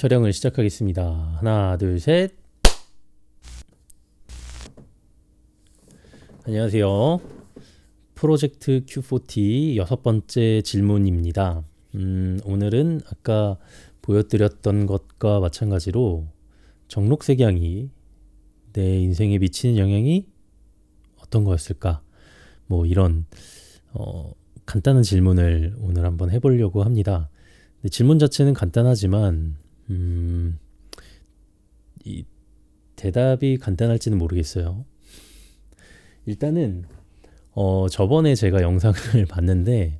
촬영을 시작하겠습니다. 하나, 둘, 셋. 안녕하세요. 프로젝트 Q40 여섯 번째 질문입니다. 오늘은 아까 보여드렸던 것과 마찬가지로 정록색양이 내 인생에 미치는 영향이 어떤 거였을까? 뭐 이런 간단한 질문을 오늘 한번 해보려고 합니다. 질문 자체는 간단하지만 이 대답이 간단할지는 모르겠어요. 일단은 저번에 제가 영상을 봤는데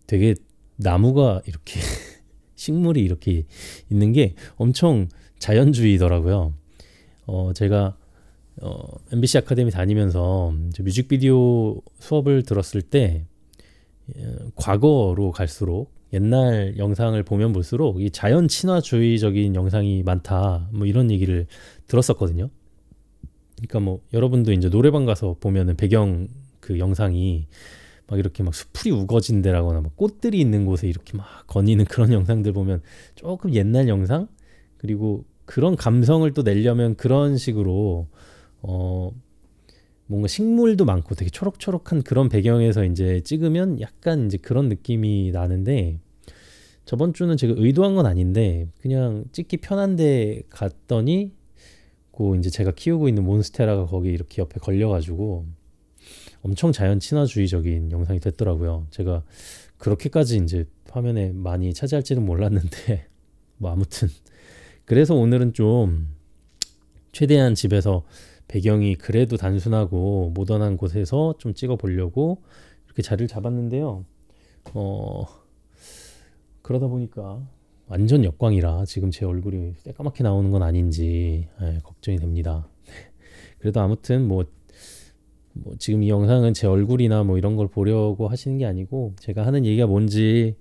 되게 나무가 이렇게 식물이 이렇게 있는 게 엄청 자연주의더라고요. 제가 MBC 아카데미 다니면서 뮤직비디오 수업을 들었을 때 과거로 갈수록 옛날 영상을 보면 볼수록 이 자연 친화주의적인 영상이 많다, 뭐 이런 얘기를 들었었거든요. 그러니까 뭐 여러분도 이제 노래방 가서 보면은 배경 그 영상이 막 이렇게 막 수풀이 우거진 데라거나 막 꽃들이 있는 곳에 이렇게 막 거니는 그런 영상들 보면 조금 옛날 영상, 그리고 그런 감성을 또 내려면 그런 식으로 뭔가 식물도 많고 되게 초록초록한 그런 배경에서 이제 찍으면 약간 이제 그런 느낌이 나는데, 저번 주는 제가 의도한 건 아닌데 그냥 찍기 편한데 갔더니 그 이제 제가 키우고 있는 몬스테라가 거기 이렇게 옆에 걸려가지고 엄청 자연 친화주의적인 영상이 됐더라고요. 제가 그렇게까지 이제 화면에 많이 차지할지는 몰랐는데 뭐 아무튼 그래서 오늘은 좀 최대한 집에서 배경이 그래도 단순하고 모던한 곳에서 좀 찍어 보려고 이렇게 자리를 잡았는데요. 그러다 보니까 완전 역광이라 지금 제 얼굴이 새까맣게 나오는 건 아닌지 걱정이 됩니다. 그래도 아무튼 뭐 지금 이 영상은 제 얼굴이나 뭐 이런 걸 보려고 하시는 게 아니고 제가 하는 얘기가 뭔지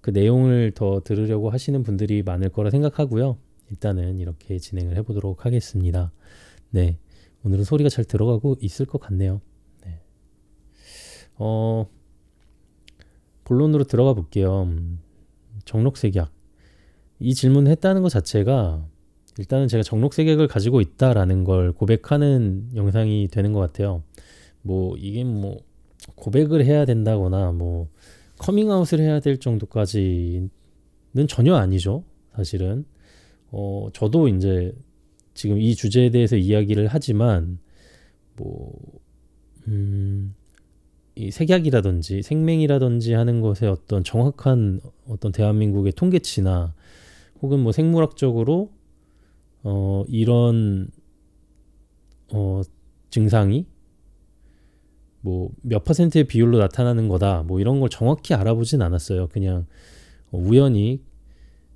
그 내용을 더 들으려고 하시는 분들이 많을 거라 생각하고요. 일단은 이렇게 진행을 해보도록 하겠습니다. 네, 오늘은 소리가 잘 들어가고 있을 것 같네요. 네. 본론으로 들어가 볼게요. 정록색약, 이 질문을 했다는 것 자체가 일단은 제가 정록색약을 가지고 있다라는 걸 고백하는 영상이 되는 것 같아요. 뭐 이게 뭐 고백을 해야 된다거나 뭐 커밍아웃을 해야 될 정도까지는 전혀 아니죠, 사실은. 저도 이제 지금 이 주제에 대해서 이야기를 하지만 뭐 이 색약이라든지 생명이라든지 하는 것에 어떤 정확한 어떤 대한민국의 통계치나 혹은 뭐 생물학적으로 이런 증상이 뭐 몇 퍼센트의 비율로 나타나는 거다, 뭐 이런 걸 정확히 알아보진 않았어요. 그냥 우연히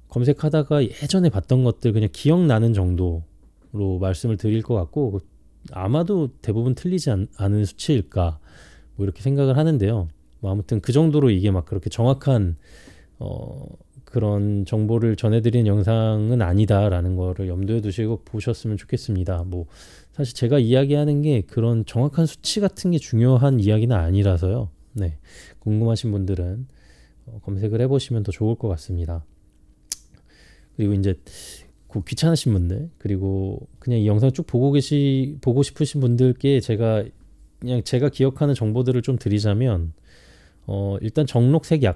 검색하다가 예전에 봤던 것들 그냥 기억나는 정도로 말씀을 드릴 것 같고, 아마도 대부분 틀리지 않은 수치일까 뭐 이렇게 생각을 하는데요. 뭐 아무튼 그 정도로 이게 막 그렇게 정확한 그런 정보를 전해드리는 영상은 아니다라는 거를 염두에 두시고 보셨으면 좋겠습니다. 뭐 사실 제가 이야기하는 게 그런 정확한 수치 같은 게 중요한 이야기는 아니라서요. 네, 궁금하신 분들은 검색을 해보시면 더 좋을 것 같습니다. 그리고 이제 귀찮으신 분들, 그리고 그냥 이 영상 쭉 보고 싶으신 분들께 제가 기억하는 정보들을 좀 드리자면, 일단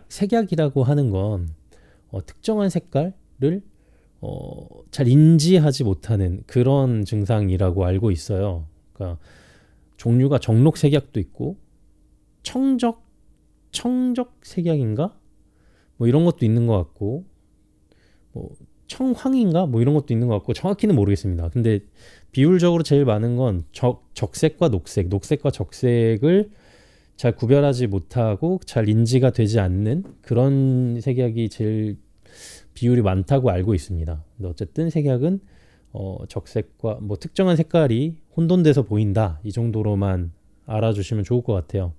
색약이라고 하는 건 특정한 색깔을 잘 인지하지 못하는 그런 증상이라고 알고 있어요. 그러니까 종류가 정록색약도 있고 청적색약인가? 뭐 이런 것도 있는 것 같고, 뭐 청황인가? 뭐 이런 것도 있는 것 같고 정확히는 모르겠습니다. 근데 비율적으로 제일 많은 건 적색과 녹색과 적색을 잘 구별하지 못하고 잘 인지가 되지 않는 그런 색약이 제일 비율이 많다고 알고 있습니다. 근데 어쨌든 색약은 적색과 뭐 특정한 색깔이 혼돈돼서 보인다, 이 정도로만 알아주시면 좋을 것 같아요.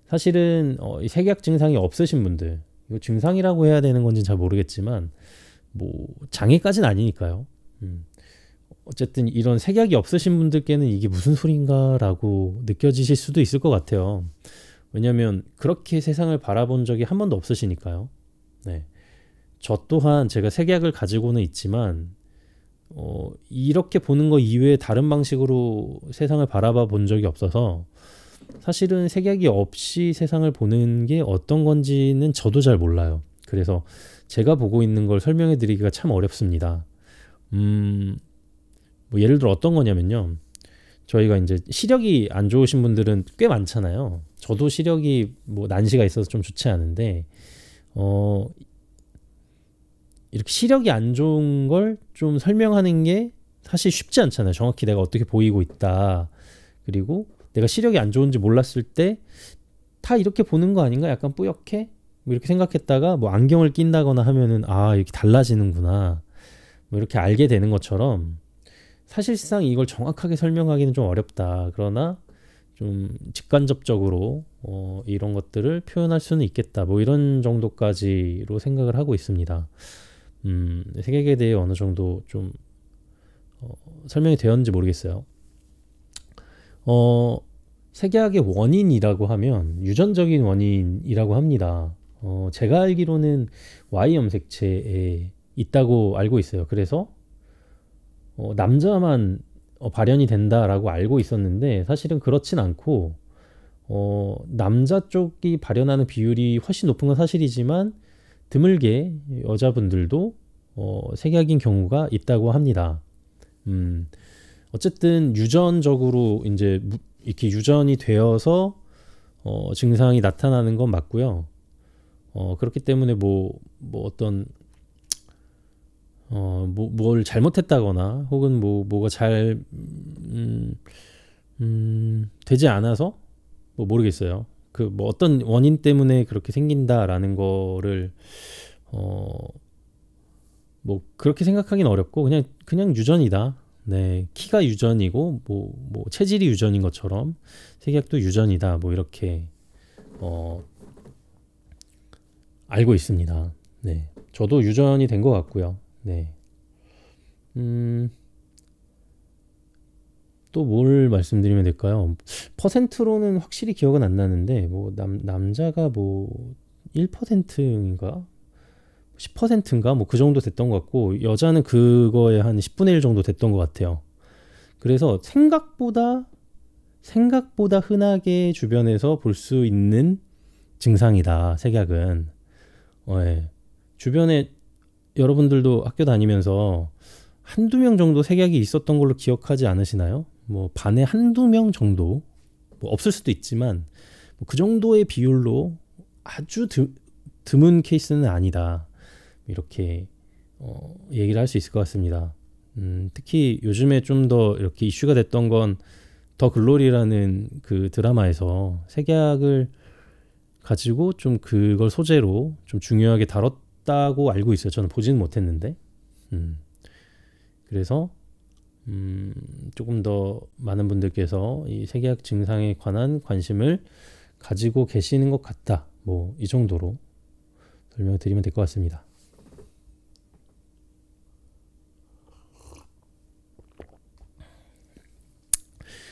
사실은 이 색약 증상이 없으신 분들, 이거 증상이라고 해야 되는 건지 잘 모르겠지만 뭐 장애까지는 아니니까요. 어쨌든 이런 색약이 없으신 분들께는 이게 무슨 소린가 라고 느껴지실 수도 있을 것 같아요. 왜냐하면 그렇게 세상을 바라본 적이 한 번도 없으시니까요. 네. 저 또한 제가 색약을 가지고는 있지만 이렇게 보는 거 이외에 다른 방식으로 세상을 바라봐 본 적이 없어서 사실은 색약이 없이 세상을 보는 게 어떤 건지는 저도 잘 몰라요. 그래서 제가 보고 있는 걸 설명해 드리기가 참 어렵습니다. 뭐 예를 들어 어떤 거냐면요. 저희가 이제 시력이 안 좋으신 분들은 꽤 많잖아요. 저도 시력이 뭐 난시가 있어서 좀 좋지 않은데 이렇게 시력이 안 좋은 걸 좀 설명하는 게 사실 쉽지 않잖아요. 정확히 내가 어떻게 보이고 있다. 그리고 내가 시력이 안 좋은지 몰랐을 때 다 이렇게 보는 거 아닌가? 약간 뿌옇게? 뭐 이렇게 생각했다가 뭐 안경을 낀다거나 하면은 아, 이렇게 달라지는구나. 뭐 이렇게 알게 되는 것처럼 사실상 이걸 정확하게 설명하기는 좀 어렵다. 그러나 좀 직간접적으로 이런 것들을 표현할 수는 있겠다. 뭐 이런 정도까지로 생각을 하고 있습니다. 색약에 대해 어느 정도 좀 설명이 되었는지 모르겠어요. 색약의 원인이라고 하면 유전적인 원인이라고 합니다. 제가 알기로는 Y 염색체에 있다고 알고 있어요. 그래서 남자만 발현이 된다라고 알고 있었는데 사실은 그렇진 않고 남자 쪽이 발현하는 비율이 훨씬 높은 건 사실이지만 드물게 여자분들도 색약인 경우가 있다고 합니다. 어쨌든 유전적으로 이제 이렇게 유전이 되어서 증상이 나타나는 건 맞고요. 그렇기 때문에 뭐 어떤 뭘 잘못했다거나 혹은 뭐가 잘 되지 않아서 뭐 모르겠어요. 그 뭐 어떤 원인 때문에 그렇게 생긴다라는 거를 뭐 그렇게 생각하기는 어렵고 그냥 유전이다. 네, 키가 유전이고 뭐 체질이 유전인 것처럼 색약도 유전이다. 뭐 이렇게 알고 있습니다. 네, 저도 유전이 된 것 같고요. 네. 또 뭘 말씀드리면 될까요? 퍼센트로는 확실히 기억은 안 나는데 뭐 남자가 뭐 1%인가 10%인가 뭐 그 정도 됐던 것 같고 여자는 그거에 한 10분의 1 정도 됐던 것 같아요. 그래서 생각보다 흔하게 주변에서 볼 수 있는 증상이다. 색약은. 예. 주변에 여러분들도 학교 다니면서 한두 명 정도 색약이 있었던 걸로 기억하지 않으시나요? 뭐 반에 한두 명 정도, 뭐 없을 수도 있지만 뭐 그 정도의 비율로 아주 드문 케이스는 아니다. 이렇게 얘기를 할 수 있을 것 같습니다. 특히 요즘에 좀 더 이렇게 이슈가 됐던 건 더 글로리라는 그 드라마에서 색약을 가지고 좀 그걸 소재로 좀 중요하게 다뤘다고 알고 있어요. 저는 보지는 못했는데. 그래서 조금 더 많은 분들께서 이 색약 증상에 관한 관심을 가지고 계시는 것 같다. 뭐 이 정도로 설명을 드리면 될 것 같습니다.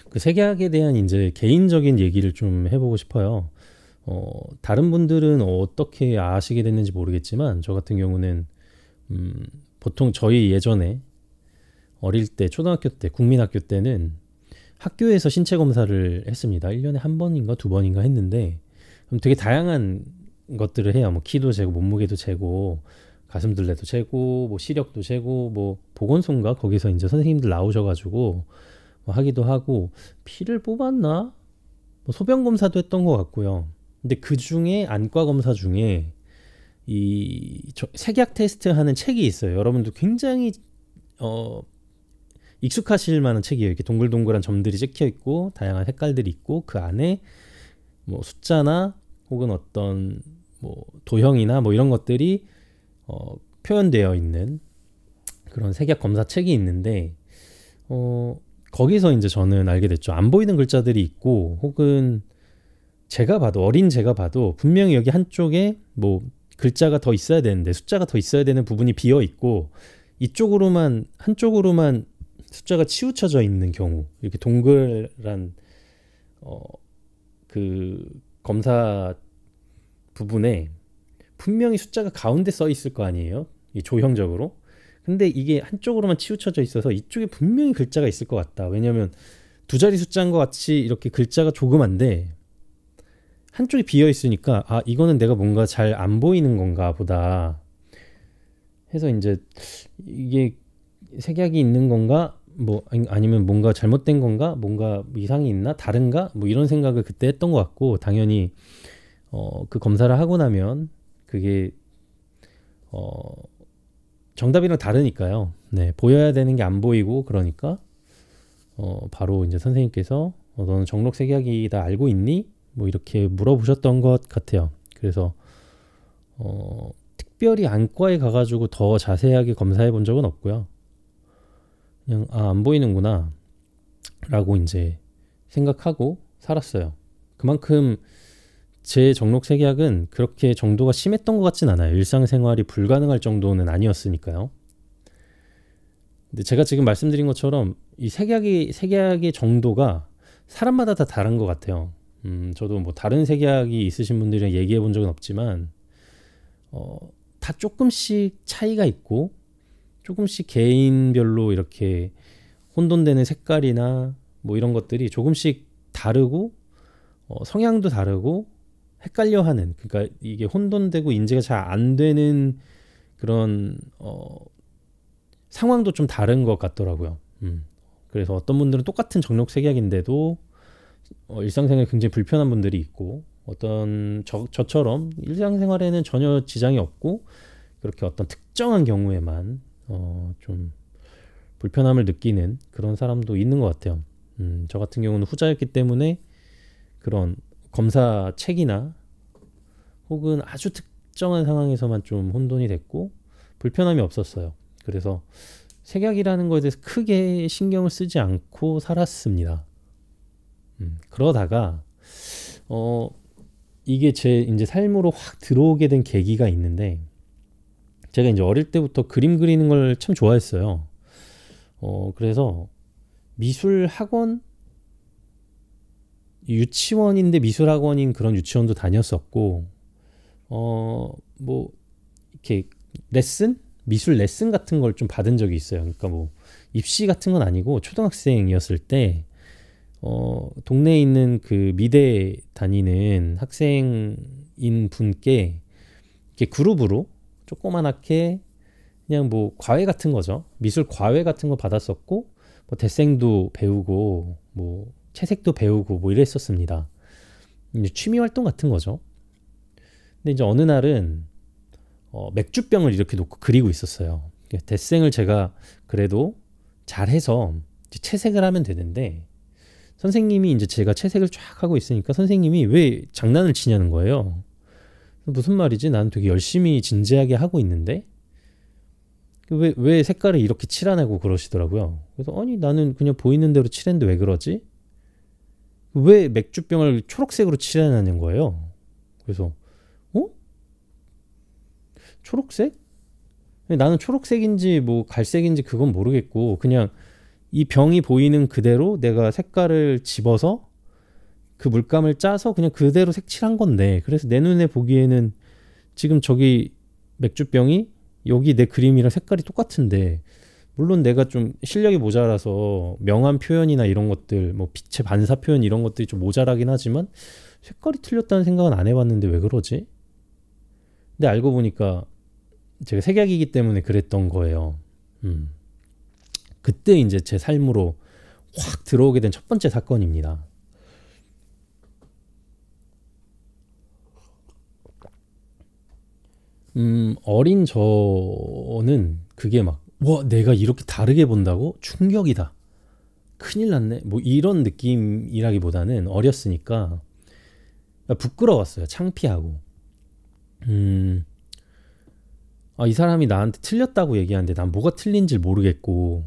그 색약에 대한 이제 개인적인 얘기를 좀 해보고 싶어요. 다른 분들은 어떻게 아시게 됐는지 모르겠지만 저 같은 경우는 보통 저희 예전에 어릴 때 초등학교 때 국민학교 때는 학교에서 신체 검사를 했습니다. 1년에 한 번인가 두 번인가 했는데 그럼 되게 다양한 것들을 해요. 뭐 키도 재고 몸무게도 재고 가슴둘레도 재고 뭐 시력도 재고 뭐 보건소인가 거기서 이제 선생님들 나오셔가지고 뭐 하기도 하고 피를 뽑았나 뭐 소변 검사도 했던 것 같고요. 근데 그 중에 안과 검사 중에 이 색약 테스트 하는 책이 있어요. 여러분도 굉장히 익숙하실 만한 책이에요. 이렇게 동글동글한 점들이 찍혀 있고 다양한 색깔들이 있고 그 안에 뭐 숫자나 혹은 어떤 뭐 도형이나 뭐 이런 것들이 표현되어 있는 그런 색약 검사 책이 있는데 거기서 이제 저는 알게 됐죠. 안 보이는 글자들이 있고 혹은 제가 봐도 어린 제가 봐도 분명히 여기 한쪽에 뭐 글자가 더 있어야 되는데 숫자가 더 있어야 되는 부분이 비어 있고 이쪽으로만 한쪽으로만 숫자가 치우쳐져 있는 경우 이렇게 동그란 그 검사 부분에 분명히 숫자가 가운데 써 있을 거 아니에요, 이 조형적으로. 근데 이게 한쪽으로만 치우쳐져 있어서 이쪽에 분명히 글자가 있을 것 같다. 왜냐면 두 자리 숫자인 것 같이 이렇게 글자가 조그만데 한쪽이 비어 있으니까 아, 이거는 내가 뭔가 잘 안 보이는 건가 보다 해서 이제 이게 색약이 있는 건가, 뭐 아니면 뭔가 잘못된 건가, 뭔가 이상이 있나, 다른가, 뭐 이런 생각을 그때 했던 것 같고, 당연히 그 검사를 하고 나면 그게 정답이랑 다르니까요. 네, 보여야 되는 게 안 보이고, 그러니까 바로 이제 선생님께서 너는 정록색약이다 알고 있니? 뭐 이렇게 물어보셨던 것 같아요. 그래서 특별히 안과에 가가지고 더 자세하게 검사해 본 적은 없고요. 그냥 안 보이는구나 라고 이제 생각하고 살았어요. 그만큼 제 정록색약은 그렇게 정도가 심했던 것 같진 않아요. 일상생활이 불가능할 정도는 아니었으니까요. 근데 제가 지금 말씀드린 것처럼 이 색약의 정도가 사람마다 다 다른 것 같아요. 저도 뭐 다른 색약이 있으신 분들이랑 얘기해 본 적은 없지만 다 조금씩 차이가 있고 조금씩 개인별로 이렇게 혼돈되는 색깔이나 뭐 이런 것들이 조금씩 다르고 성향도 다르고 헷갈려하는, 그러니까 이게 혼돈되고 인지가 잘 안 되는 그런 상황도 좀 다른 것 같더라고요. 그래서 어떤 분들은 똑같은 정록색약인데도 일상생활에 굉장히 불편한 분들이 있고, 어떤 저처럼 일상생활에는 전혀 지장이 없고 그렇게 어떤 특정한 경우에만 좀 불편함을 느끼는 그런 사람도 있는 것 같아요. 저 같은 경우는 후자였기 때문에 그런 검사 책이나 혹은 아주 특정한 상황에서만 좀 혼돈이 됐고 불편함이 없었어요. 그래서 색약이라는 거에 대해서 크게 신경을 쓰지 않고 살았습니다. 그러다가 이게 제 이제 삶으로 확 들어오게 된 계기가 있는데, 제가 이제 어릴 때부터 그림 그리는 걸 참 좋아했어요. 그래서 미술 학원, 유치원인데 미술 학원인 그런 유치원도 다녔었고, 뭐 이렇게 미술 레슨 같은 걸 좀 받은 적이 있어요. 그러니까 뭐 입시 같은 건 아니고 초등학생이었을 때 동네에 있는 그 미대 다니는 학생인 분께 이렇게 그룹으로 조그만하게 그냥 뭐 과외 같은 거죠. 미술 과외 같은 거 받았었고, 뭐 데생도 배우고 뭐 채색도 배우고 뭐 이랬었습니다. 이제 취미 활동 같은 거죠. 근데 이제 어느 날은 맥주병을 이렇게 놓고 그리고 있었어요. 데생을 제가 그래도 잘해서 이제 채색을 하면 되는데, 선생님이 이제 제가 채색을 쫙 하고 있으니까 선생님이 왜 장난을 치냐는 거예요. 무슨 말이지? 나는 되게 열심히 진지하게 하고 있는데 왜 색깔을 이렇게 칠하냐고 그러시더라고요. 그래서 아니 나는 그냥 보이는 대로 칠했는데 왜 그러지? 왜 맥주병을 초록색으로 칠해냐는 거예요. 그래서 초록색? 나는 초록색인지 뭐 갈색인지 그건 모르겠고 그냥 이 병이 보이는 그대로 내가 색깔을 집어서 그 물감을 짜서 그냥 그대로 색칠한 건데, 그래서 내 눈에 보기에는 지금 저기 맥주병이 여기 내 그림이랑 색깔이 똑같은데, 물론 내가 좀 실력이 모자라서 명암 표현이나 이런 것들, 뭐 빛의 반사 표현 이런 것들이 좀 모자라긴 하지만 색깔이 틀렸다는 생각은 안 해봤는데 왜 그러지? 근데 알고 보니까 제가 색약이기 때문에 그랬던 거예요. 그때 이제 제 삶으로 확 들어오게 된 첫 번째 사건입니다. 어린 저는 그게 막, 와, 내가 이렇게 다르게 본다고? 충격이다. 큰일 났네. 뭐 이런 느낌이라기보다는 어렸으니까 부끄러웠어요. 창피하고. 이 사람이 나한테 틀렸다고 얘기하는데 난 뭐가 틀린지 모르겠고,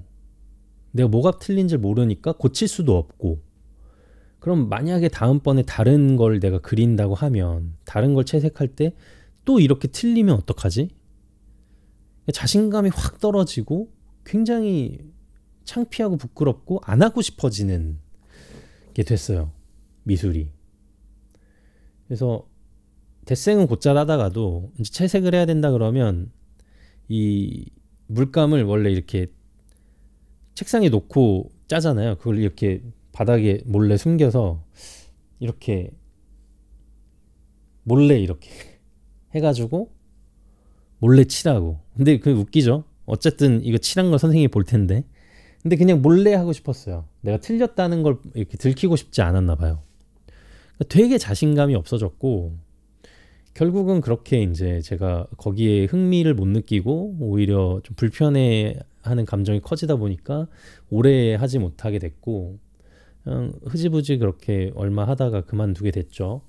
내가 뭐가 틀린지 모르니까 고칠 수도 없고, 그럼 만약에 다음번에 다른 걸 내가 그린다고 하면, 다른 걸 채색할 때 또 이렇게 틀리면 어떡하지? 자신감이 확 떨어지고 굉장히 창피하고 부끄럽고 안 하고 싶어지는 게 됐어요. 미술이. 그래서 데생은 곧잘 하다가도 이제 채색을 해야 된다 그러면 이 물감을 원래 이렇게 책상에 놓고 짜잖아요. 그걸 이렇게 바닥에 몰래 숨겨서 이렇게 몰래 이렇게 해가지고 몰래 칠하고. 근데 그 웃기죠. 어쨌든 이거 칠한 걸 선생님이 볼 텐데. 근데 그냥 몰래 하고 싶었어요. 내가 틀렸다는 걸 이렇게 들키고 싶지 않았나 봐요. 되게 자신감이 없어졌고 결국은 그렇게 이제 제가 거기에 흥미를 못 느끼고 오히려 좀 불편해하는 감정이 커지다 보니까 오래 하지 못하게 됐고 그냥 흐지부지 그렇게 얼마 하다가 그만두게 됐죠.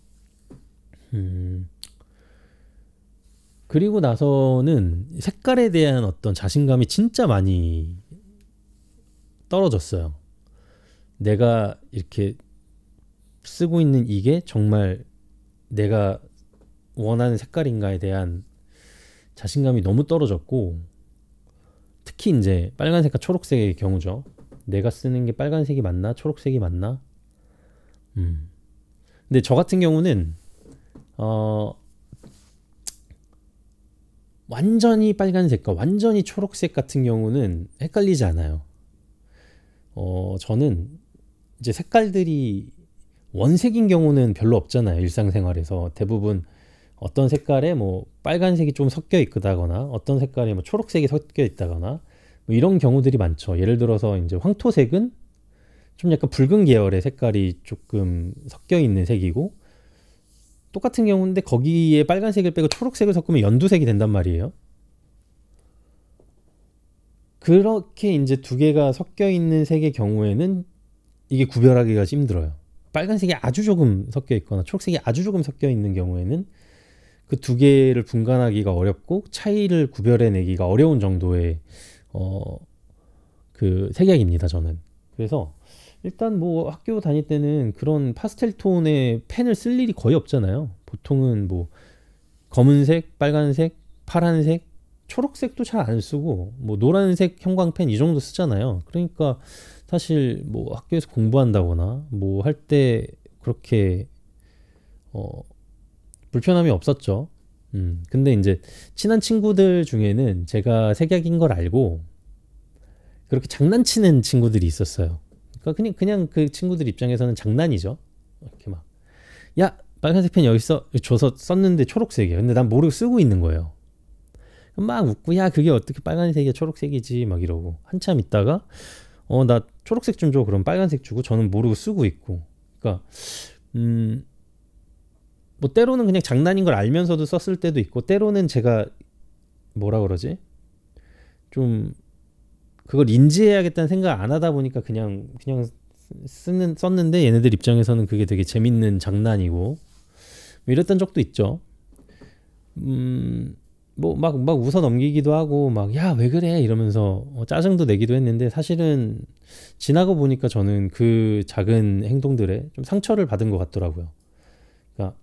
그리고 나서는 색깔에 대한 어떤 자신감이 진짜 많이 떨어졌어요. 내가 이렇게 쓰고 있는 이게 정말 내가 원하는 색깔인가에 대한 자신감이 너무 떨어졌고 특히 이제 빨간색과 초록색의 경우죠. 내가 쓰는 게 빨간색이 맞나 초록색이 맞나. 근데 저 같은 경우는 완전히 빨간색과 완전히 초록색 같은 경우는 헷갈리지 않아요. 저는 이제 색깔들이 원색인 경우는 별로 없잖아요. 일상생활에서 대부분 어떤 색깔에 뭐 빨간색이 좀 섞여 있다거나 어떤 색깔에 뭐 초록색이 섞여 있다거나 뭐 이런 경우들이 많죠. 예를 들어서 이제 황토색은 좀 약간 붉은 계열의 색깔이 조금 섞여 있는 색이고 똑같은 경우인데 거기에 빨간색을 빼고 초록색을 섞으면 연두색이 된단 말이에요. 그렇게 이제 두 개가 섞여 있는 색의 경우에는 이게 구별하기가 힘들어요. 빨간색이 아주 조금 섞여 있거나 초록색이 아주 조금 섞여 있는 경우에는 그 두 개를 분간하기가 어렵고 차이를 구별해내기가 어려운 정도의 그 색약입니다, 저는. 그래서 일단 뭐 학교 다닐 때는 그런 파스텔 톤의 펜을 쓸 일이 거의 없잖아요. 보통은 뭐 검은색, 빨간색, 파란색, 초록색도 잘 안 쓰고 뭐 노란색 형광펜 이 정도 쓰잖아요. 그러니까 사실 뭐 학교에서 공부한다거나 뭐 할 때 그렇게 불편함이 없었죠. 근데 이제 친한 친구들 중에는 제가 색약인 걸 알고 그렇게 장난치는 친구들이 있었어요. 그러니까 그냥 그 친구들 입장에서는 장난이죠. 이렇게 막, 야, 빨간색 펜 여기 줘서 썼는데 초록색이야. 근데 난 모르고 쓰고 있는 거예요. 막 웃고, 야, 그게 어떻게 빨간색이야, 초록색이지, 막 이러고. 한참 있다가, 나 초록색 좀 줘. 그럼 빨간색 주고, 저는 모르고 쓰고 있고. 그러니까, 뭐, 때로는 그냥 장난인 걸 알면서도 썼을 때도 있고, 때로는 제가, 뭐라 그러지? 좀, 그걸 인지해야겠다는 생각 안 하다 보니까 그냥 썼는데 얘네들 입장에서는 그게 되게 재밌는 장난이고 뭐 이랬던 적도 있죠. 뭐 막 웃어 넘기기도 하고 막 야 왜 그래 이러면서 짜증도 내기도 했는데 사실은 지나고 보니까 저는 그 작은 행동들에 좀 상처를 받은 것 같더라고요. 그러니까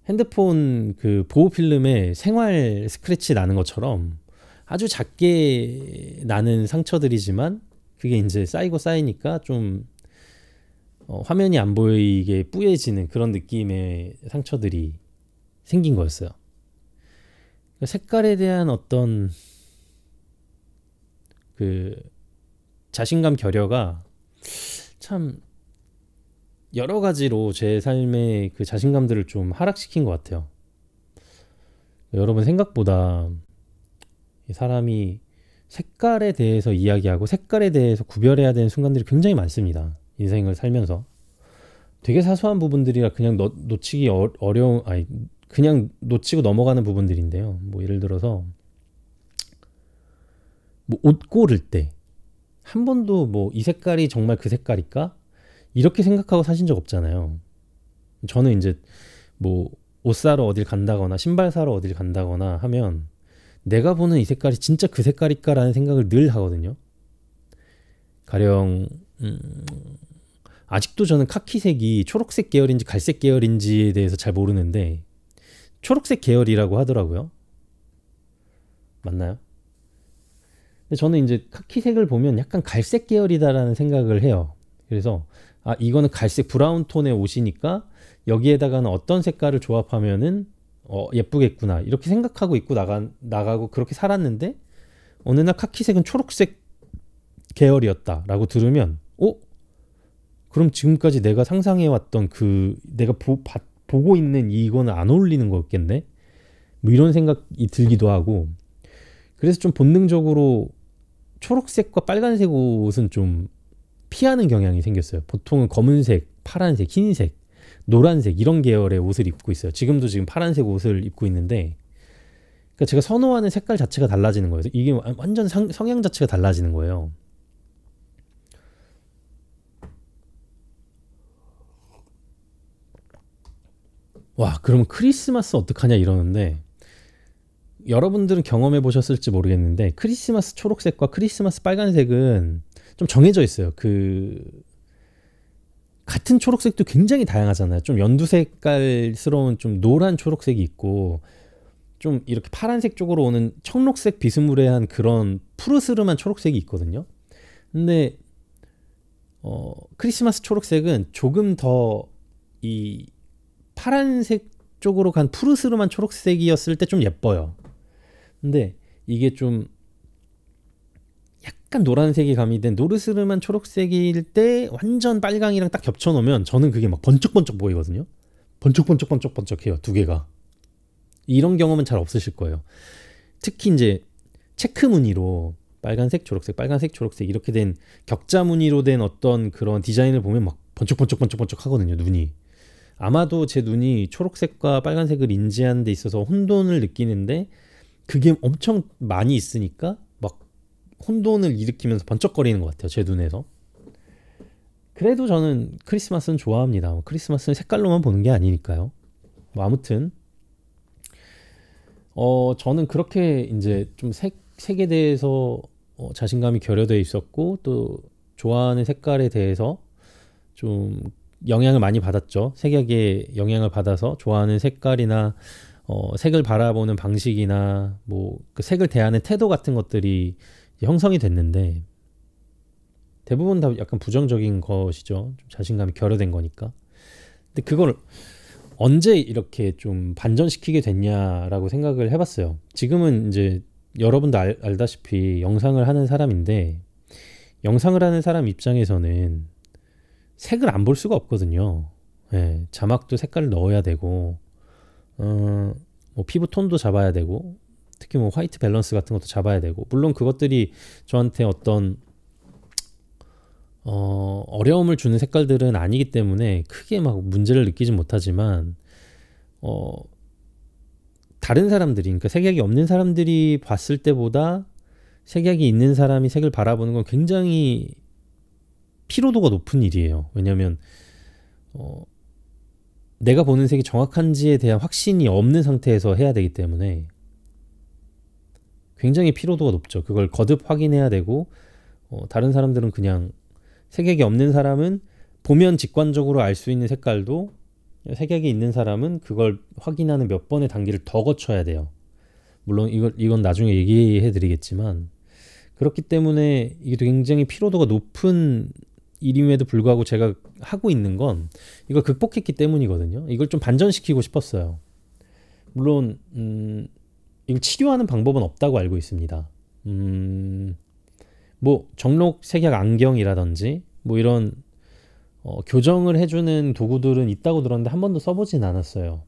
핸드폰 그 보호 필름에 생활 스크래치 나는 것처럼 아주 작게 나는 상처들이지만 그게 이제 쌓이고 쌓이니까 좀 화면이 안 보이게 뿌얘지는 그런 느낌의 상처들이 생긴 거였어요. 색깔에 대한 어떤 그 자신감 결여가 참 여러 가지로 제 삶의 그 자신감들을 좀 하락시킨 것 같아요. 여러분 생각보다 사람이 색깔에 대해서 이야기하고 색깔에 대해서 구별해야 되는 순간들이 굉장히 많습니다. 인생을 살면서 되게 사소한 부분들이라 그냥 놓치기 어려운 아니 그냥 놓치고 넘어가는 부분들인데요. 뭐 예를 들어서 뭐 옷 고를 때 한 번도 뭐 이 색깔이 정말 그 색깔일까? 이렇게 생각하고 사신 적 없잖아요. 저는 이제 뭐 옷 사러 어딜 간다거나 신발 사러 어딜 간다거나 하면 내가 보는 이 색깔이 진짜 그 색깔일까라는 생각을 늘 하거든요. 가령 아직도 저는 카키색이 초록색 계열인지 갈색 계열인지에 대해서 잘 모르는데 초록색 계열이라고 하더라고요. 맞나요? 근데 저는 이제 카키색을 보면 약간 갈색 계열이다라는 생각을 해요. 그래서 아 이거는 갈색 브라운 톤의 옷이니까 여기에다가는 어떤 색깔을 조합하면은 예쁘겠구나 이렇게 생각하고 입고 나가고 그렇게 살았는데 어느 날 카키색은 초록색 계열이었다라고 들으면 그럼 지금까지 내가 상상해왔던 그 내가 보고 있는 이거는 안 어울리는 거겠네 뭐 이런 생각이 들기도 하고 그래서 좀 본능적으로 초록색과 빨간색 옷은 좀 피하는 경향이 생겼어요. 보통은 검은색, 파란색, 흰색, 노란색 이런 계열의 옷을 입고 있어요. 지금도 지금 파란색 옷을 입고 있는데 그러니까 제가 선호하는 색깔 자체가 달라지는 거예요. 이게 완전 성향 자체가 달라지는 거예요. 와, 그럼 크리스마스 어떡하냐 이러는데 여러분들은 경험해 보셨을지 모르겠는데 크리스마스 초록색과 크리스마스 빨간색은 좀 정해져 있어요. 같은 초록색도 굉장히 다양하잖아요. 좀 연두 색깔스러운 좀 노란 초록색이 있고 좀 이렇게 파란색 쪽으로 오는 청록색 비스무리한 그런 푸르스름한 초록색이 있거든요. 근데 크리스마스 초록색은 조금 더 이 파란색 쪽으로 간 푸르스름한 초록색이었을 때 좀 예뻐요. 근데 이게 좀 약간 노란색이 가미된 노르스름한 초록색일 때 완전 빨강이랑 딱 겹쳐놓으면 저는 그게 막 번쩍번쩍 보이거든요. 번쩍번쩍번쩍번쩍해요. 두 개가. 이런 경험은 잘 없으실 거예요. 특히 이제 체크 무늬로 빨간색, 초록색, 빨간색, 초록색 이렇게 된 격자 무늬로 된 어떤 그런 디자인을 보면 막 번쩍번쩍번쩍번쩍 하거든요. 눈이. 아마도 제 눈이 초록색과 빨간색을 인지하는 데 있어서 혼돈을 느끼는데 그게 엄청 많이 있으니까 막 혼돈을 일으키면서 번쩍거리는 것 같아요. 제 눈에서. 그래도 저는 크리스마스는 좋아합니다. 크리스마스는 색깔로만 보는 게 아니니까요. 뭐 아무튼 저는 그렇게 이제 좀 색에 대해서 자신감이 결여되어 있었고 또 좋아하는 색깔에 대해서 좀 영향을 많이 받았죠. 색약에 영향을 받아서 좋아하는 색깔이나 색을 바라보는 방식이나 뭐 그 색을 대하는 태도 같은 것들이 형성이 됐는데 대부분 다 약간 부정적인 것이죠. 좀 자신감이 결여된 거니까. 근데 그걸 언제 이렇게 좀 반전시키게 됐냐라고 생각을 해봤어요. 지금은 이제 여러분도 알다시피 영상을 하는 사람인데 영상을 하는 사람 입장에서는 색을 안 볼 수가 없거든요. 예, 자막도 색깔을 넣어야 되고 뭐 피부 톤도 잡아야 되고 특히 뭐 화이트 밸런스 같은 것도 잡아야 되고 물론 그것들이 저한테 어떤 어려움을 주는 색깔들은 아니기 때문에 크게 막 문제를 느끼진 못하지만 다른 사람들이 그러니까 색약이 없는 사람들이 봤을 때보다 색약이 있는 사람이 색을 바라보는 건 굉장히 피로도가 높은 일이에요. 왜냐하면 내가 보는 색이 정확한지에 대한 확신이 없는 상태에서 해야 되기 때문에 굉장히 피로도가 높죠. 그걸 거듭 확인해야 되고 다른 사람들은 그냥 색약이 없는 사람은 보면 직관적으로 알 수 있는 색깔도 색약이 있는 사람은 그걸 확인하는 몇 번의 단계를 더 거쳐야 돼요. 물론 이건 나중에 얘기해 드리겠지만 그렇기 때문에 이게 굉장히 피로도가 높은 일임에도 불구하고 제가 하고 있는 건 이걸 극복했기 때문이거든요. 이걸 좀 반전시키고 싶었어요. 물론 이걸 치료하는 방법은 없다고 알고 있습니다. 뭐 정록 색약 안경이라든지 뭐 이런 교정을 해주는 도구들은 있다고 들었는데 한 번도 써보진 않았어요.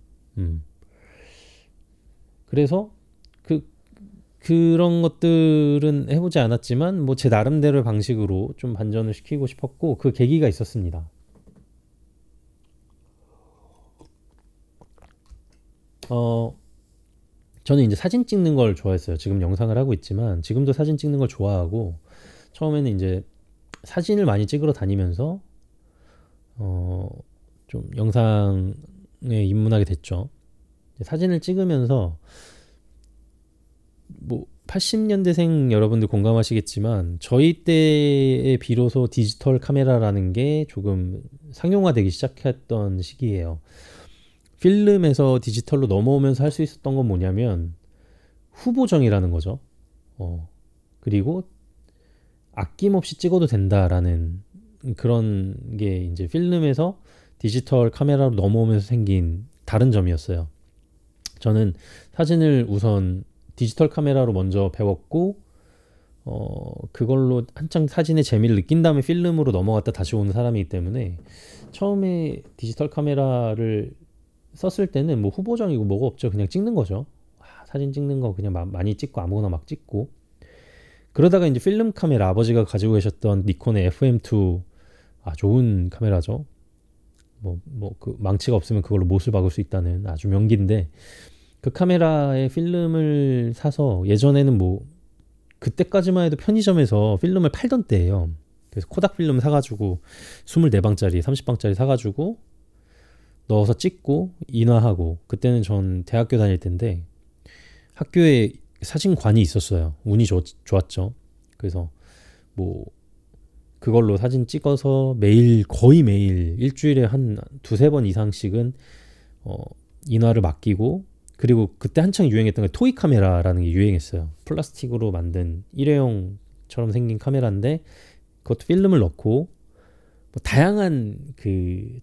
그래서 그런 것들은 해보지 않았지만 뭐 제 나름대로의 방식으로 좀 반전을 시키고 싶었고 그 계기가 있었습니다. 저는 이제 사진 찍는 걸 좋아했어요. 지금 영상을 하고 있지만 지금도 사진 찍는 걸 좋아하고 처음에는 이제 사진을 많이 찍으러 다니면서 좀 영상에 입문하게 됐죠. 사진을 찍으면서 뭐 80년대생 여러분들 공감하시겠지만 저희 때에 비로소 디지털 카메라라는 게 조금 상용화되기 시작했던 시기예요. 필름에서 디지털로 넘어오면서 할 수 있었던 건 뭐냐면 후보정이라는 거죠. 그리고 아낌없이 찍어도 된다라는 그런 게 이제 필름에서 디지털 카메라로 넘어오면서 생긴 다른 점이었어요. 저는 사진을 우선 디지털 카메라로 먼저 배웠고 그걸로 한창 사진의 재미를 느낀 다음에 필름으로 넘어갔다 다시 오는 사람이기 때문에 처음에 디지털 카메라를 썼을 때는 뭐 후보정이고 뭐가 없죠. 그냥 찍는 거죠. 사진 찍는 거 그냥 많이 찍고 아무거나 막 찍고 그러다가 이제 필름 카메라 아버지가 가지고 계셨던 니콘의 FM2 좋은 카메라죠. 그 망치가 없으면 그걸로 못을 박을 수 있다는 아주 명기인데 그 카메라에 필름을 사서 예전에는 뭐 그때까지만 해도 편의점에서 필름을 팔던 때예요. 그래서 코닥 필름 사가지고 24방짜리 30방짜리 사가지고 넣어서 찍고 인화하고 그때는 전 대학교 다닐 때인데 학교에 사진관이 있었어요. 운이 좋았죠. 그래서 뭐 그걸로 사진 찍어서 거의 매일 일주일에 한 두세 번 이상씩은 인화를 맡기고 그리고 그때 한창 유행했던 게 토이 카메라라는 게 유행했어요. 플라스틱으로 만든 일회용처럼 생긴 카메라인데 그것도 필름을 넣고 뭐 다양한 그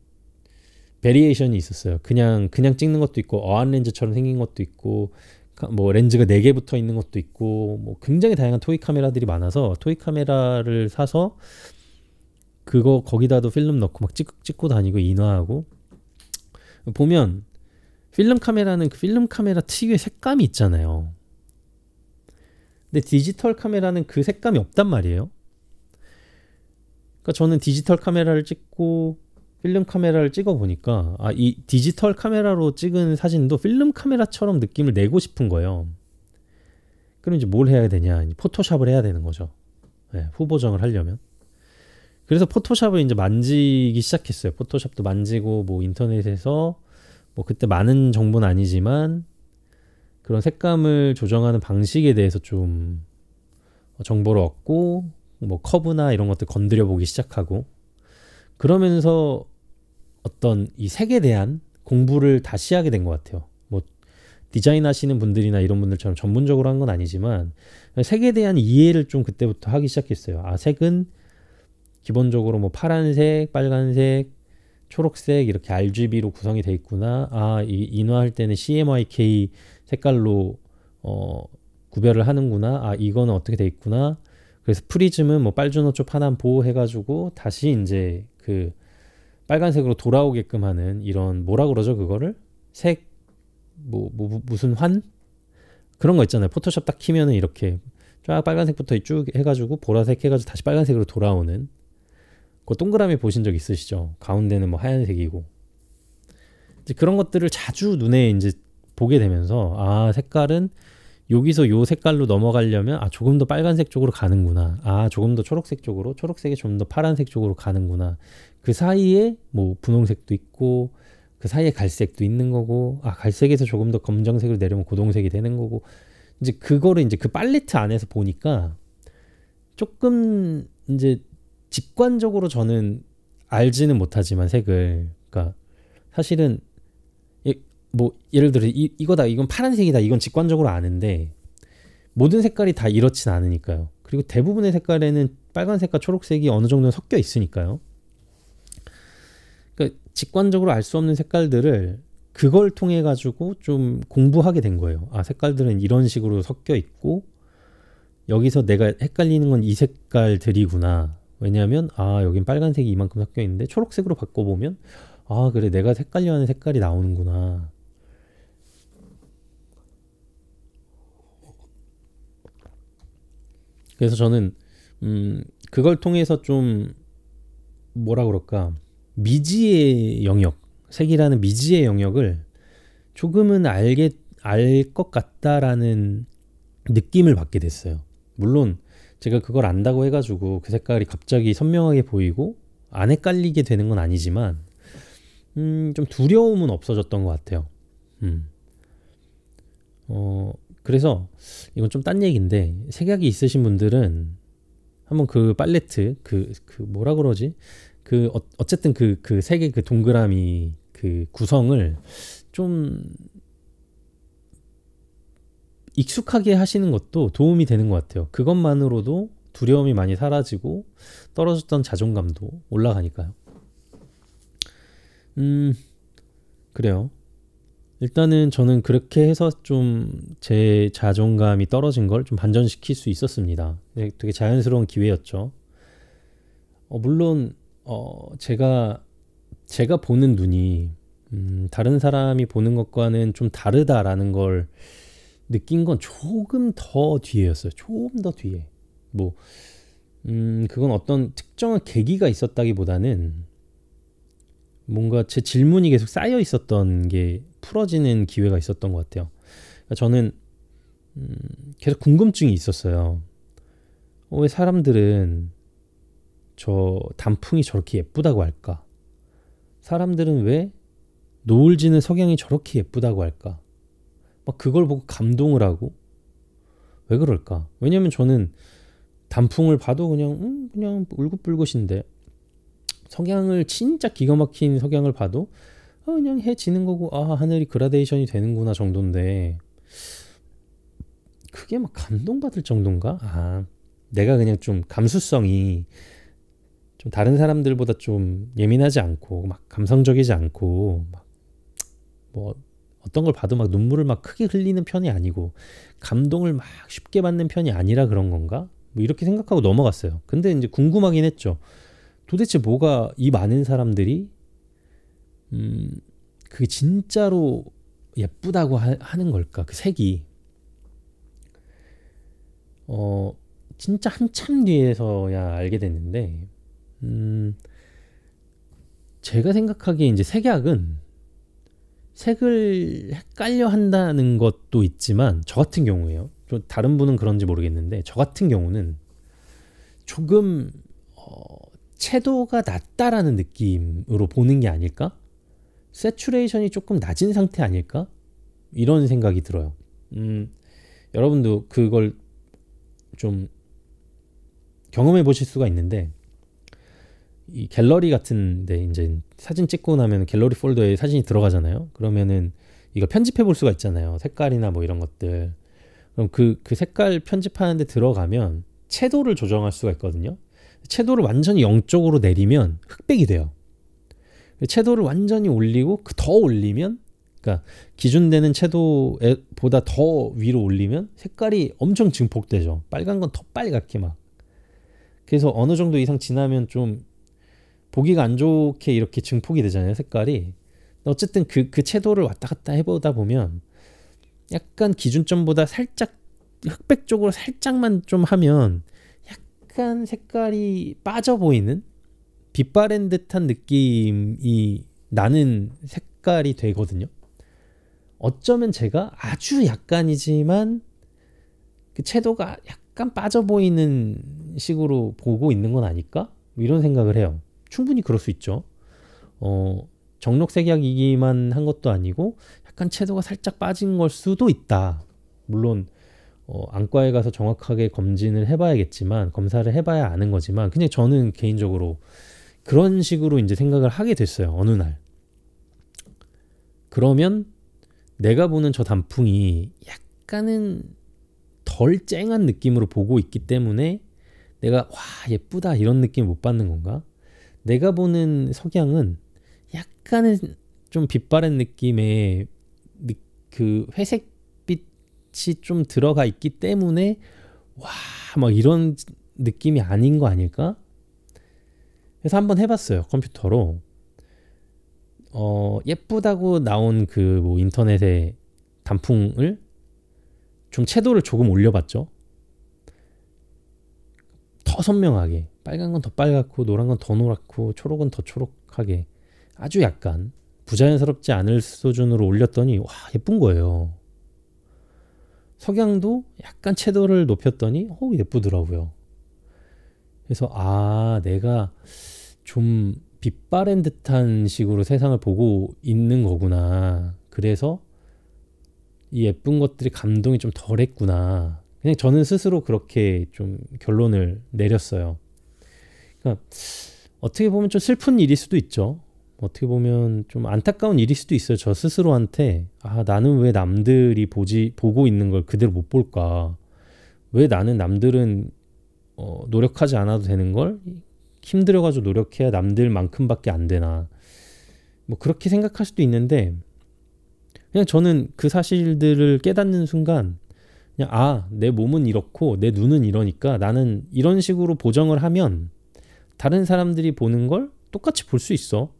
베리에이션이 있었어요. 그냥 찍는 것도 있고 어안 렌즈처럼 생긴 것도 있고 뭐 렌즈가 4개 붙어 있는 것도 있고 뭐 굉장히 다양한 토이 카메라들이 많아서 토이 카메라를 사서 그거 거기다도 필름 넣고 막 찍고 다니고 인화하고 보면 필름 카메라는 그 필름 카메라 특유의 색감이 있잖아요. 근데 디지털 카메라는 그 색감이 없단 말이에요. 그러니까 저는 디지털 카메라를 찍고 필름 카메라를 찍어 보니까 이 디지털 카메라로 찍은 사진도 필름 카메라처럼 느낌을 내고 싶은 거예요. 그럼 이제 뭘 해야 되냐? 포토샵을 해야 되는 거죠. 네, 후보정을 하려면. 그래서 포토샵을 이제 만지기 시작했어요. 포토샵도 만지고 뭐 인터넷에서 뭐 그때 많은 정보는 아니지만 그런 색감을 조정하는 방식에 대해서 좀 정보를 얻고 뭐 커브나 이런 것들 건드려 보기 시작하고 그러면서 어떤 이 색에 대한 공부를 다시 하게 된 것 같아요. 뭐 디자인 하시는 분들이나 이런 분들처럼 전문적으로 한 건 아니지만 색에 대한 이해를 좀 그때부터 하기 시작했어요. 색은 기본적으로 뭐 파란색, 빨간색, 초록색 이렇게 RGB로 구성이 돼 있구나. 이 인화할 때는 CMYK 색깔로 구별을 하는구나. 이거는 어떻게 돼 있구나. 그래서 프리즘은 뭐 빨주노초 파남보 해가지고 다시 이제 그 빨간색으로 돌아오게끔 하는 이런 뭐라 그러죠 그거를? 무슨 환? 그런 거 있잖아요. 포토샵 딱 키면은 이렇게 쫙 빨간색부터 쭉 해가지고 보라색 해가지고 다시 빨간색으로 돌아오는 그 동그라미 보신 적 있으시죠? 가운데는 뭐 하얀색이고 이제 그런 것들을 자주 눈에 이제 보게 되면서 색깔은 여기서 요 색깔로 넘어가려면 조금 더 빨간색 쪽으로 가는구나. 조금 더 초록색 쪽으로, 초록색이 좀 더 파란색 쪽으로 가는구나. 그 사이에 뭐 분홍색도 있고 그 사이에 갈색도 있는 거고 갈색에서 조금 더 검정색으로 내려오면 고동색이 되는 거고 이제 그거를 이제 그 팔레트 안에서 보니까 조금 이제 직관적으로 저는 알지는 못하지만 색을 그러니까 사실은 뭐 예를 들어 이거다 이건 파란색이다 이건 직관적으로 아는데 모든 색깔이 다 이렇진 않으니까요. 그리고 대부분의 색깔에는 빨간색과 초록색이 어느 정도 섞여 있으니까요. 그러니까 직관적으로 알 수 없는 색깔들을 그걸 통해 가지고 좀 공부하게 된 거예요. 색깔들은 이런 식으로 섞여 있고 여기서 내가 헷갈리는 건 이 색깔들이구나. 왜냐하면 여긴 빨간색이 이만큼 섞여 있는데 초록색으로 바꿔보면 그래 내가 헷갈려하는 색깔이 나오는구나. 그래서 저는 그걸 통해서 좀 뭐라 그럴까 미지의 영역 색이라는 미지의 영역을 조금은 알 것 같다라는 느낌을 받게 됐어요. 물론 제가 그걸 안다고 해가지고 그 색깔이 갑자기 선명하게 보이고 안 헷갈리게 되는 건 아니지만 좀 두려움은 없어졌던 것 같아요. 그래서 이건 좀 딴 얘기인데 색약이 있으신 분들은 한번 그 팔레트 그 뭐라 그러지? 어쨌든 그 색의 그 동그라미 그 구성을 좀 익숙하게 하시는 것도 도움이 되는 것 같아요. 그것만으로도 두려움이 많이 사라지고 떨어졌던 자존감도 올라가니까요. 그래요. 일단은 저는 그렇게 해서 좀 제 자존감이 떨어진 걸 좀 반전시킬 수 있었습니다. 되게 자연스러운 기회였죠. 물론 제가 보는 눈이 다른 사람이 보는 것과는 좀 다르다라는 걸 느낀 건 조금 더 뒤에였어요. 조금 더 뒤에. 뭐 그건 어떤 특정한 계기가 있었다기보다는 뭔가 제 질문이 계속 쌓여 있었던 게 풀어지는 기회가 있었던 것 같아요. 그러니까 저는 계속 궁금증이 있었어요. 왜 사람들은 저 단풍이 저렇게 예쁘다고 할까? 사람들은 왜 노을 지는 석양이 저렇게 예쁘다고 할까? 막 그걸 보고 감동을 하고 왜 그럴까? 왜냐면 저는 단풍을 봐도 그냥 울긋불긋인데 석양을 진짜 기가 막힌 석양을 봐도 그냥 해 지는 거고 하늘이 그라데이션이 되는구나 정도인데 그게 막 감동받을 정도인가? 내가 그냥 좀 감수성이 좀 다른 사람들보다 좀 예민하지 않고 막 감성적이지 않고 막 뭐 어떤 걸 봐도 막 눈물을 막 크게 흘리는 편이 아니고 감동을 막 쉽게 받는 편이 아니라 그런 건가? 뭐 이렇게 생각하고 넘어갔어요. 근데 이제 궁금하긴 했죠. 도대체 뭐가 이 많은 사람들이 그게 진짜로 예쁘다고 하는 걸까? 그 색이 진짜 한참 뒤에서야 알게 됐는데 제가 생각하기에 이제 색약은 색을 헷갈려 한다는 것도 있지만 저 같은 경우에요. 좀 다른 분은 그런지 모르겠는데 저 같은 경우는 조금 채도가 낮다라는 느낌으로 보는 게 아닐까? 세츄레이션이 조금 낮은 상태 아닐까? 이런 생각이 들어요. 여러분도 그걸 좀 경험해 보실 수가 있는데 이 갤러리 같은데 이제 사진 찍고 나면 갤러리 폴더에 사진이 들어가잖아요. 그러면은 이걸 편집해 볼 수가 있잖아요. 색깔이나 뭐 이런 것들. 그럼 그 색깔 편집하는데 들어가면 채도를 조정할 수가 있거든요. 채도를 완전히 0쪽으로 내리면 흑백이 돼요. 채도를 완전히 올리고 더 올리면 그러니까 기준되는 채도보다 더 위로 올리면 색깔이 엄청 증폭되죠. 빨간 건 더 빨갛게 막. 그래서 어느 정도 이상 지나면 좀 보기가 안 좋게 이렇게 증폭이 되잖아요, 색깔이. 어쨌든 그 채도를 왔다 갔다 해보다 보면 약간 기준점보다 살짝 흑백 쪽으로 살짝만 좀 하면 약간 색깔이 빠져 보이는 빛바랜 듯한 느낌이 나는 색깔이 되거든요. 어쩌면 제가 아주 약간이지만 그 채도가 약간 빠져 보이는 식으로 보고 있는 건 아닐까? 뭐 이런 생각을 해요. 충분히 그럴 수 있죠. 정록색약이기만 한 것도 아니고 약간 채도가 살짝 빠진 걸 수도 있다. 물론 안과에 가서 정확하게 검진을 해봐야겠지만 검사를 해봐야 아는 거지만 그냥 저는 개인적으로 그런 식으로 이제 생각을 하게 됐어요. 어느 날. 그러면 내가 보는 저 단풍이 약간은 덜 쨍한 느낌으로 보고 있기 때문에 내가 와 예쁘다 이런 느낌 못 받는 건가? 내가 보는 석양은 약간은 좀 빛바랜 느낌의 그 회색빛이 좀 들어가 있기 때문에 와 막 이런 느낌이 아닌 거 아닐까? 그래서 한번 해봤어요. 컴퓨터로. 예쁘다고 나온 그 뭐 인터넷에 단풍을 좀 채도를 조금 올려봤죠. 더 선명하게 빨간 건 더 빨갛고 노란 건 더 노랗고 초록은 더 초록하게 아주 약간 부자연스럽지 않을 수준으로 올렸더니 와 예쁜 거예요. 석양도 약간 채도를 높였더니 예쁘더라고요. 그래서 내가 좀 빛바랜 듯한 식으로 세상을 보고 있는 거구나. 그래서 이 예쁜 것들이 감동이 좀 덜했구나. 그냥 저는 스스로 그렇게 좀 결론을 내렸어요. 그러니까 어떻게 보면 좀 슬픈 일일 수도 있죠. 어떻게 보면 좀 안타까운 일일 수도 있어요. 저 스스로한테 나는 왜 남들이 보고 있는 걸 그대로 못 볼까? 왜 나는 남들은 노력하지 않아도 되는 걸 힘들어가지고 노력해야 남들만큼밖에 안 되나, 뭐 그렇게 생각할 수도 있는데, 그냥 저는 그 사실들을 깨닫는 순간 그냥 내 몸은 이렇고 내 눈은 이러니까 나는 이런 식으로 보정을 하면 다른 사람들이 보는 걸 똑같이 볼 수 있어.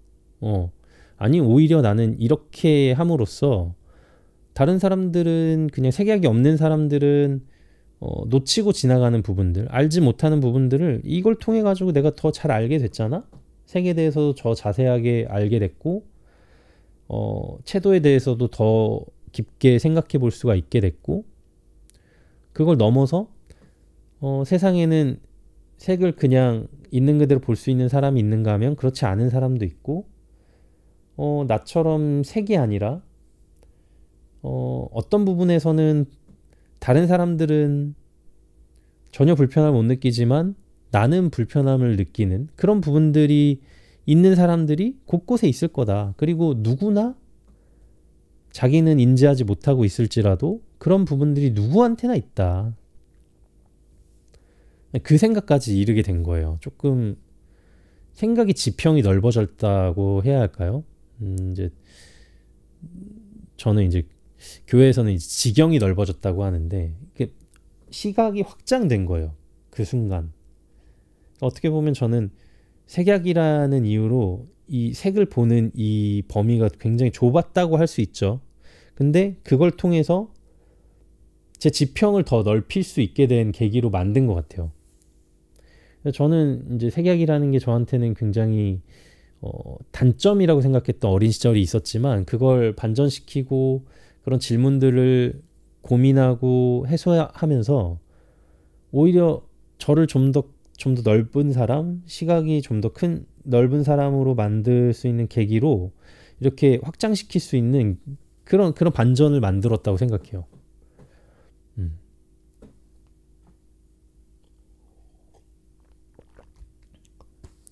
아니 오히려 나는 이렇게 함으로써 다른 사람들은, 그냥 색약이 없는 사람들은 놓치고 지나가는 부분들, 알지 못하는 부분들을 이걸 통해 가지고 내가 더 잘 알게 됐잖아. 색에 대해서도 더 자세하게 알게 됐고, 채도에 대해서도 더 깊게 생각해 볼 수가 있게 됐고, 그걸 넘어서 세상에는 색을 그냥 있는 그대로 볼 수 있는 사람이 있는가 하면 그렇지 않은 사람도 있고, 나처럼 색이 아니라 어떤 부분에서는 다른 사람들은 전혀 불편함을 못 느끼지만 나는 불편함을 느끼는 그런 부분들이 있는 사람들이 곳곳에 있을 거다. 그리고 누구나 자기는 인지하지 못하고 있을지라도 그런 부분들이 누구한테나 있다. 그 생각까지 이르게 된 거예요. 조금 생각이 지평이 넓어졌다고 해야 할까요? 이제 저는 이제 교회에서는 이제 지경이 넓어졌다고 하는데, 시각이 확장된 거예요. 그 순간. 어떻게 보면 저는 색약이라는 이유로 이 색을 보는 이 범위가 굉장히 좁았다고 할 수 있죠. 근데 그걸 통해서 제 지평을 더 넓힐 수 있게 된 계기로 만든 것 같아요. 저는 이제 색약이라는 게 저한테는 굉장히 단점이라고 생각했던 어린 시절이 있었지만, 그걸 반전시키고 그런 질문들을 고민하고 해소하면서 오히려 저를 좀 더 넓은 사람, 시각이 좀 더 큰 넓은 사람으로 만들 수 있는 계기로 이렇게 확장시킬 수 있는 그런 반전을 만들었다고 생각해요.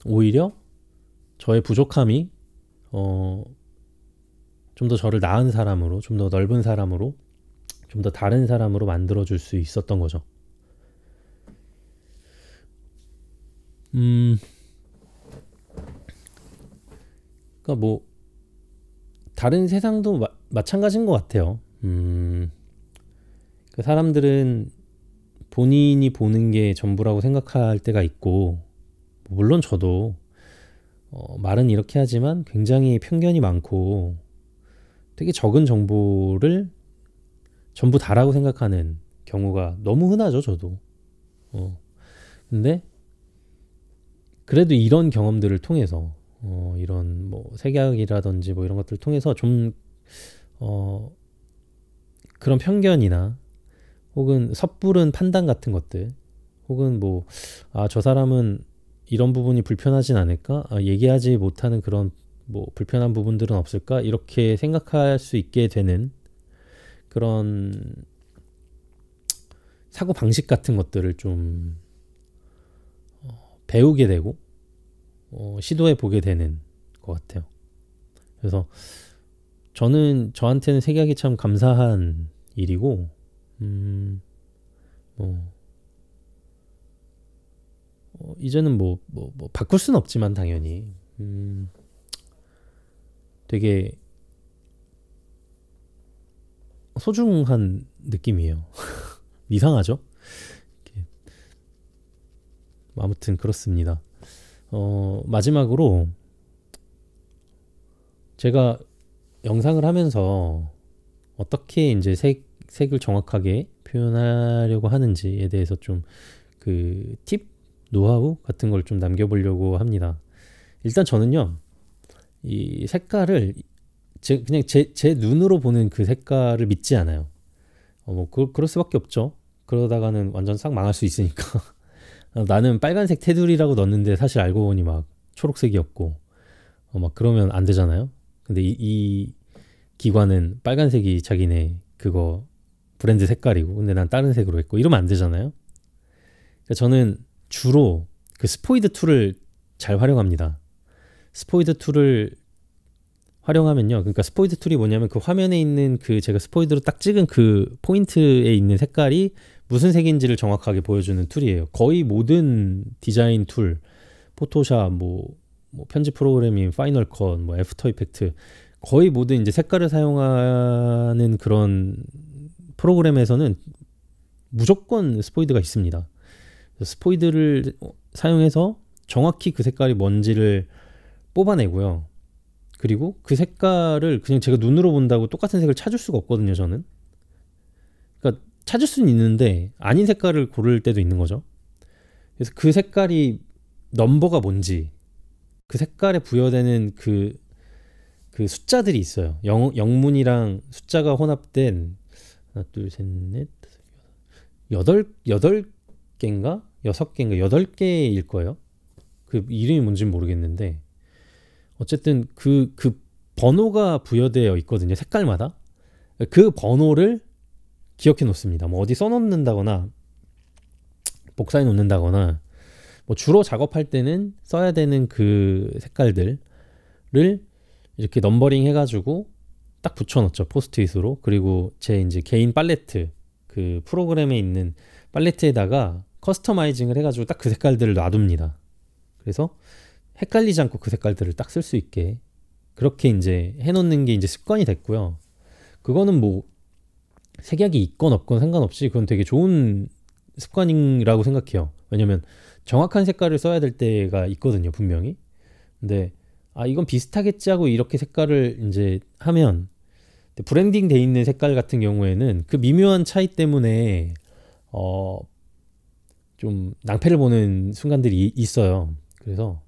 오히려 저의 부족함이 좀 더 저를 나은 사람으로, 좀 더 넓은 사람으로, 좀 더 다른 사람으로 만들어줄 수 있었던 거죠. 그러니까 뭐 다른 세상도 마찬가지인 것 같아요. 그 사람들은 본인이 보는 게 전부라고 생각할 때가 있고, 물론 저도 말은 이렇게 하지만 굉장히 편견이 많고 되게 적은 정보를 전부 다라고 생각하는 경우가 너무 흔하죠, 저도. 근데 그래도 이런 경험들을 통해서 이런 뭐 색약이라든지 뭐 이런 것들을 통해서 좀 그런 편견이나 혹은 섣부른 판단 같은 것들, 혹은 뭐 저 사람은 이런 부분이 불편하진 않을까? 얘기하지 못하는 그런 뭐 불편한 부분들은 없을까? 이렇게 생각할 수 있게 되는 그런 사고 방식 같은 것들을 좀 배우게 되고 시도해 보게 되는 것 같아요. 그래서 저한테는 색약이 참 감사한 일이고, 이제는 뭐 바꿀 수는 없지만 당연히 되게 소중한 느낌이에요. 이상하죠? 아무튼 그렇습니다. 마지막으로 제가 영상을 하면서 어떻게 이제 색을 정확하게 표현하려고 하는지에 대해서 좀 그 팁, 노하우 같은 걸 좀 남겨보려고 합니다. 일단 저는요, 이 색깔을 그냥 제 눈으로 보는 그 색깔을 믿지 않아요. 그럴 수밖에 없죠. 그러다가는 완전 싹 망할 수 있으니까. 나는 빨간색 테두리라고 넣었는데 사실 알고 보니 막 초록색이었고, 막 그러면 안 되잖아요. 근데 이 기관은 빨간색이 자기네 그거 브랜드 색깔이고, 근데 난 다른 색으로 했고, 이러면 안 되잖아요. 그러니까 저는 주로 그 스포이드 툴을 잘 활용합니다. 스포이드 툴을 활용하면요, 그러니까 스포이드 툴이 뭐냐면 그 화면에 있는 그 제가 스포이드로 딱 찍은 그 포인트에 있는 색깔이 무슨 색인지를 정확하게 보여주는 툴이에요. 거의 모든 디자인 툴, 포토샵, 뭐 편집 프로그램인 파이널 컷, 뭐 애프터 이펙트, 거의 모든 이제 색깔을 사용하는 그런 프로그램에서는 무조건 스포이드가 있습니다. 스포이드를 사용해서 정확히 그 색깔이 뭔지를 뽑아내고요. 그리고 그 색깔을 그냥 제가 눈으로 본다고 똑같은 색을 찾을 수가 없거든요, 저는. 그러니까 찾을 수는 있는데 아닌 색깔을 고를 때도 있는 거죠. 그래서 그 색깔이 넘버가 뭔지, 그 색깔에 부여되는 그 숫자들이 있어요. 영문이랑 숫자가 혼합된 하나, 둘, 셋, 넷, 여덟 개인가? 6개인가? 8개일 거예요. 그 이름이 뭔지는 모르겠는데 어쨌든 그 번호가 부여되어 있거든요. 색깔마다. 그 번호를 기억해 놓습니다. 뭐 어디 써놓는다거나 복사해 놓는다거나 뭐 주로 작업할 때는 써야 되는 그 색깔들을 이렇게 넘버링 해가지고 딱 붙여놓죠. 포스트잇으로. 그리고 제 이제 개인 팔레트, 그 프로그램에 있는 팔레트에다가 커스터마이징을 해가지고 딱 그 색깔들을 놔둡니다. 그래서 헷갈리지 않고 그 색깔들을 딱 쓸 수 있게 그렇게 이제 해놓는 게 이제 습관이 됐고요. 그거는 뭐 색약이 있건 없건 상관없이 그건 되게 좋은 습관이라고 생각해요. 왜냐면 정확한 색깔을 써야 될 때가 있거든요, 분명히. 근데 이건 비슷하겠지 하고 이렇게 색깔을 이제 하면 브랜딩 돼 있는 색깔 같은 경우에는 그 미묘한 차이 때문에 좀 낭패를 보는 순간들이 있어요. 그래서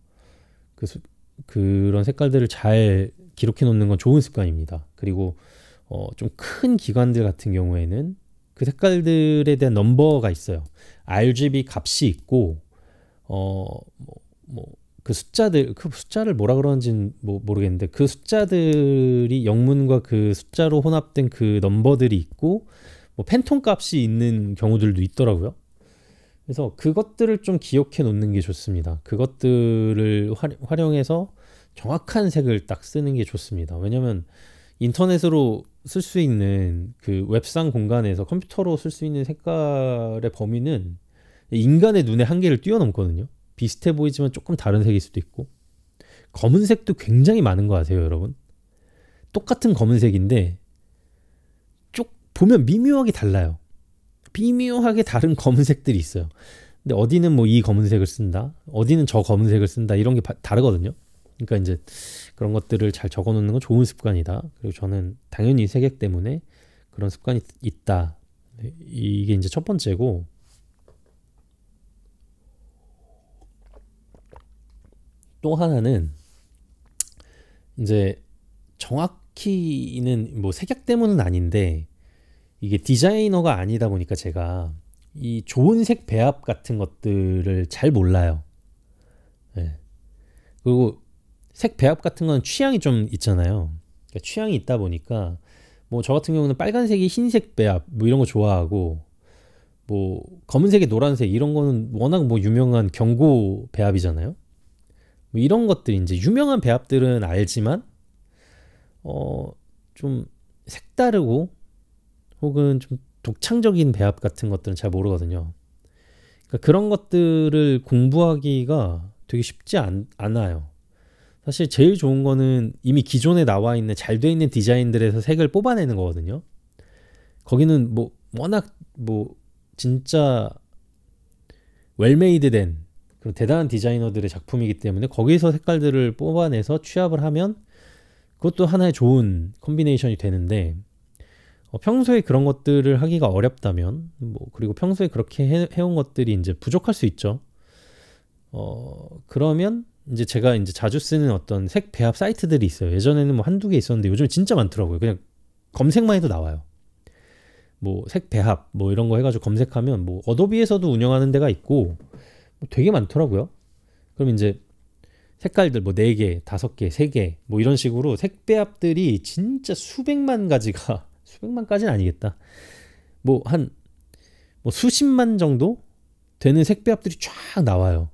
그런 색깔들을 잘 기록해 놓는 건 좋은 습관입니다. 그리고 좀 큰 기관들 같은 경우에는 그 색깔들에 대한 넘버가 있어요. RGB 값이 있고 그 숫자를 뭐라 그러는지는 모르겠는데 그 숫자들이 영문과 그 숫자로 혼합된 그 넘버들이 있고 뭐 팬톤 값이 있는 경우들도 있더라고요. 그래서 그것들을 좀 기억해 놓는 게 좋습니다. 그것들을 활용해서 정확한 색을 딱 쓰는 게 좋습니다. 왜냐면 인터넷으로 쓸 수 있는 그 웹상 공간에서 컴퓨터로 쓸 수 있는 색깔의 범위는 인간의 눈의 한계를 뛰어넘거든요. 비슷해 보이지만 조금 다른 색일 수도 있고 검은색도 굉장히 많은 거 아세요, 여러분? 똑같은 검은색인데 쭉 보면 미묘하게 달라요. 미묘하게 다른 검은색들이 있어요. 근데 어디는 뭐 이 검은색을 쓴다, 어디는 저 검은색을 쓴다, 이런 게 다르거든요. 그러니까 이제 그런 것들을 잘 적어 놓는 건 좋은 습관이다. 그리고 저는 당연히 색약 때문에 그런 습관이 있다. 이게 이제 첫 번째고, 또 하나는 이제 정확히는 뭐 색약 때문은 아닌데 이게 디자이너가 아니다 보니까 제가 이 좋은 색 배합 같은 것들을 잘 몰라요. 네. 그리고 색 배합 같은 건 취향이 좀 있잖아요. 그러니까 취향이 있다 보니까 뭐 저 같은 경우는 빨간색이 흰색 배합 뭐 이런 거 좋아하고, 뭐 검은색에 노란색 이런 거는 워낙 뭐 유명한 경고 배합이잖아요. 뭐 이런 것들 이제 유명한 배합들은 알지만 좀 색다르고 혹은 좀 독창적인 배합 같은 것들은 잘 모르거든요. 그러니까 그런 것들을 공부하기가 되게 쉽지 않아요. 사실 제일 좋은 거는 이미 기존에 나와 있는 잘 돼 있는 디자인들에서 색을 뽑아내는 거거든요. 거기는 뭐 워낙 뭐 진짜 웰메이드 된 그런 대단한 디자이너들의 작품이기 때문에 거기서 색깔들을 뽑아내서 취합을 하면 그것도 하나의 좋은 콤비네이션이 되는데, 평소에 그런 것들을 하기가 어렵다면 그리고 평소에 그렇게 해온 것들이 이제 부족할 수 있죠. 그러면 이제 제가 이제 자주 쓰는 어떤 색 배합 사이트들이 있어요. 예전에는 뭐 한두 개 있었는데 요즘에 진짜 많더라고요. 그냥 검색만 해도 나와요. 뭐 색 배합 뭐 이런 거 해가지고 검색하면 뭐 어도비에서도 운영하는 데가 있고 뭐 되게 많더라고요. 그럼 이제 색깔들 뭐 4개, 5개, 3개 뭐 이런 식으로 색 배합들이 진짜 수백만 가지가 수백만까지는 아니겠다. 뭐 수십만 정도 되는 색 배합들이 쫙 나와요.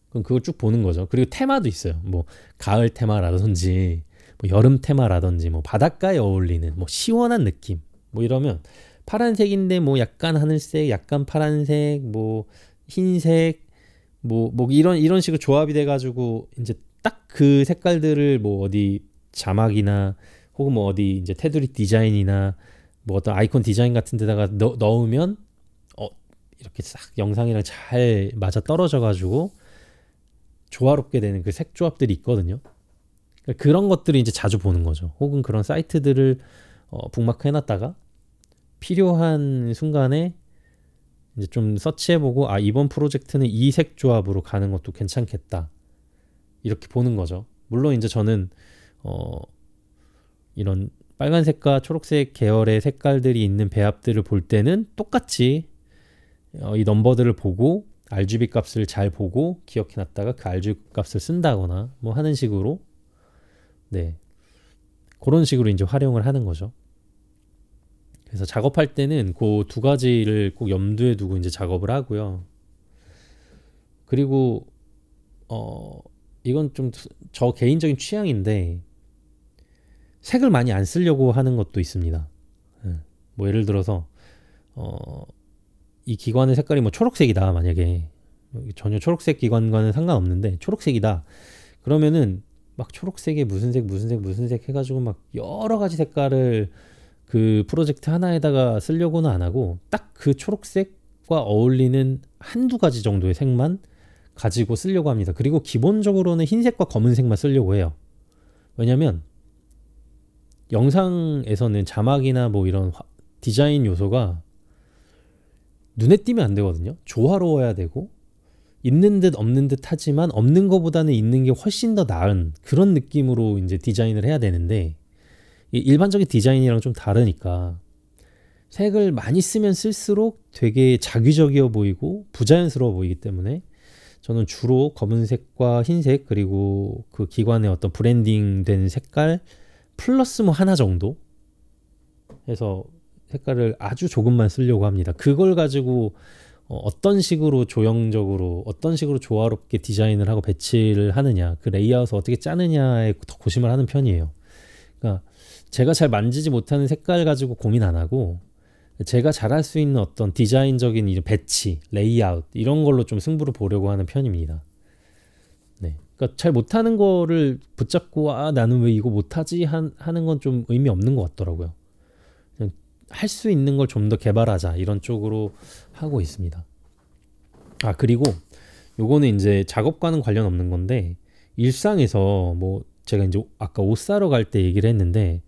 그럼 그걸 쭉 보는 거죠. 그리고 테마도 있어요. 뭐 가을 테마라든지 뭐 여름 테마라든지 뭐 바닷가에 어울리는 뭐 시원한 느낌 뭐 이러면 파란색인데 뭐 약간 하늘색, 약간 파란색, 뭐 흰색, 뭐 이런 식으로 조합이 돼가지고 이제 딱 그 색깔들을 뭐 어디 자막이나 혹은 뭐 어디 이제 테두리 디자인이나 뭐 어떤 아이콘 디자인 같은 데다가 넣으면 이렇게 싹 영상이랑 잘 맞아 떨어져 가지고 조화롭게 되는 그 색 조합들이 있거든요. 그러니까 그런 것들을 이제 자주 보는 거죠. 혹은 그런 사이트들을 북마크 해놨다가 필요한 순간에 이제 좀 서치해보고 이번 프로젝트는 이 색 조합으로 가는 것도 괜찮겠다 이렇게 보는 거죠. 물론 이제 저는 이런 빨간색과 초록색 계열의 색깔들이 있는 배합들을 볼 때는 똑같이 이 넘버들을 보고 RGB 값을 잘 보고 기억해놨다가 그 RGB 값을 쓴다거나 뭐 하는 식으로 네 그런 식으로 이제 활용을 하는 거죠. 그래서 작업할 때는 그 두 가지를 꼭 염두에 두고 이제 작업을 하고요. 그리고 이건 좀 저 개인적인 취향인데 색을 많이 안 쓰려고 하는 것도 있습니다. 뭐 예를 들어서 이 기관의 색깔이 뭐 초록색이다, 만약에 전혀 초록색 기관과는 상관없는데 초록색이다 그러면은 막 초록색에 무슨 색 해가지고 막 여러 가지 색깔을 그 프로젝트 하나에다가 쓰려고는 안 하고 딱 그 초록색과 어울리는 한두 가지 정도의 색만 가지고 쓰려고 합니다. 그리고 기본적으로는 흰색과 검은색만 쓰려고 해요. 왜냐면 영상에서는 자막이나 뭐 이런 디자인 요소가 눈에 띄면 안 되거든요. 조화로워야 되고 있는 듯 없는 듯 하지만 없는 것보다는 있는 게 훨씬 더 나은 그런 느낌으로 이제 디자인을 해야 되는데 일반적인 디자인이랑 좀 다르니까 색을 많이 쓰면 쓸수록 되게 자기적이어 보이고 부자연스러워 보이기 때문에 저는 주로 검은색과 흰색 그리고 그 기관의 어떤 브랜딩된 색깔 플러스 뭐 하나 정도 해서 색깔을 아주 조금만 쓰려고 합니다. 그걸 가지고 어떤 식으로 조형적으로 어떤 식으로 조화롭게 디자인을 하고 배치를 하느냐 그 레이아웃을 어떻게 짜느냐에 더 고심을 하는 편이에요. 그러니까 제가 잘 만지지 못하는 색깔 가지고 고민 안 하고 제가 잘할 수 있는 어떤 디자인적인 이런 배치, 레이아웃 이런 걸로 좀 승부를 보려고 하는 편입니다. 네, 그러니까 잘 못하는 거를 붙잡고 나는 왜 이거 못하지 하는 건 좀 의미 없는 것 같더라고요. 그냥 할 수 있는 걸 좀 더 개발하자 이런 쪽으로 하고 있습니다. 그리고 요거는 이제 작업과는 관련 없는 건데 일상에서 뭐 제가 이제 아까 옷 사러 갈 때 얘기를 했는데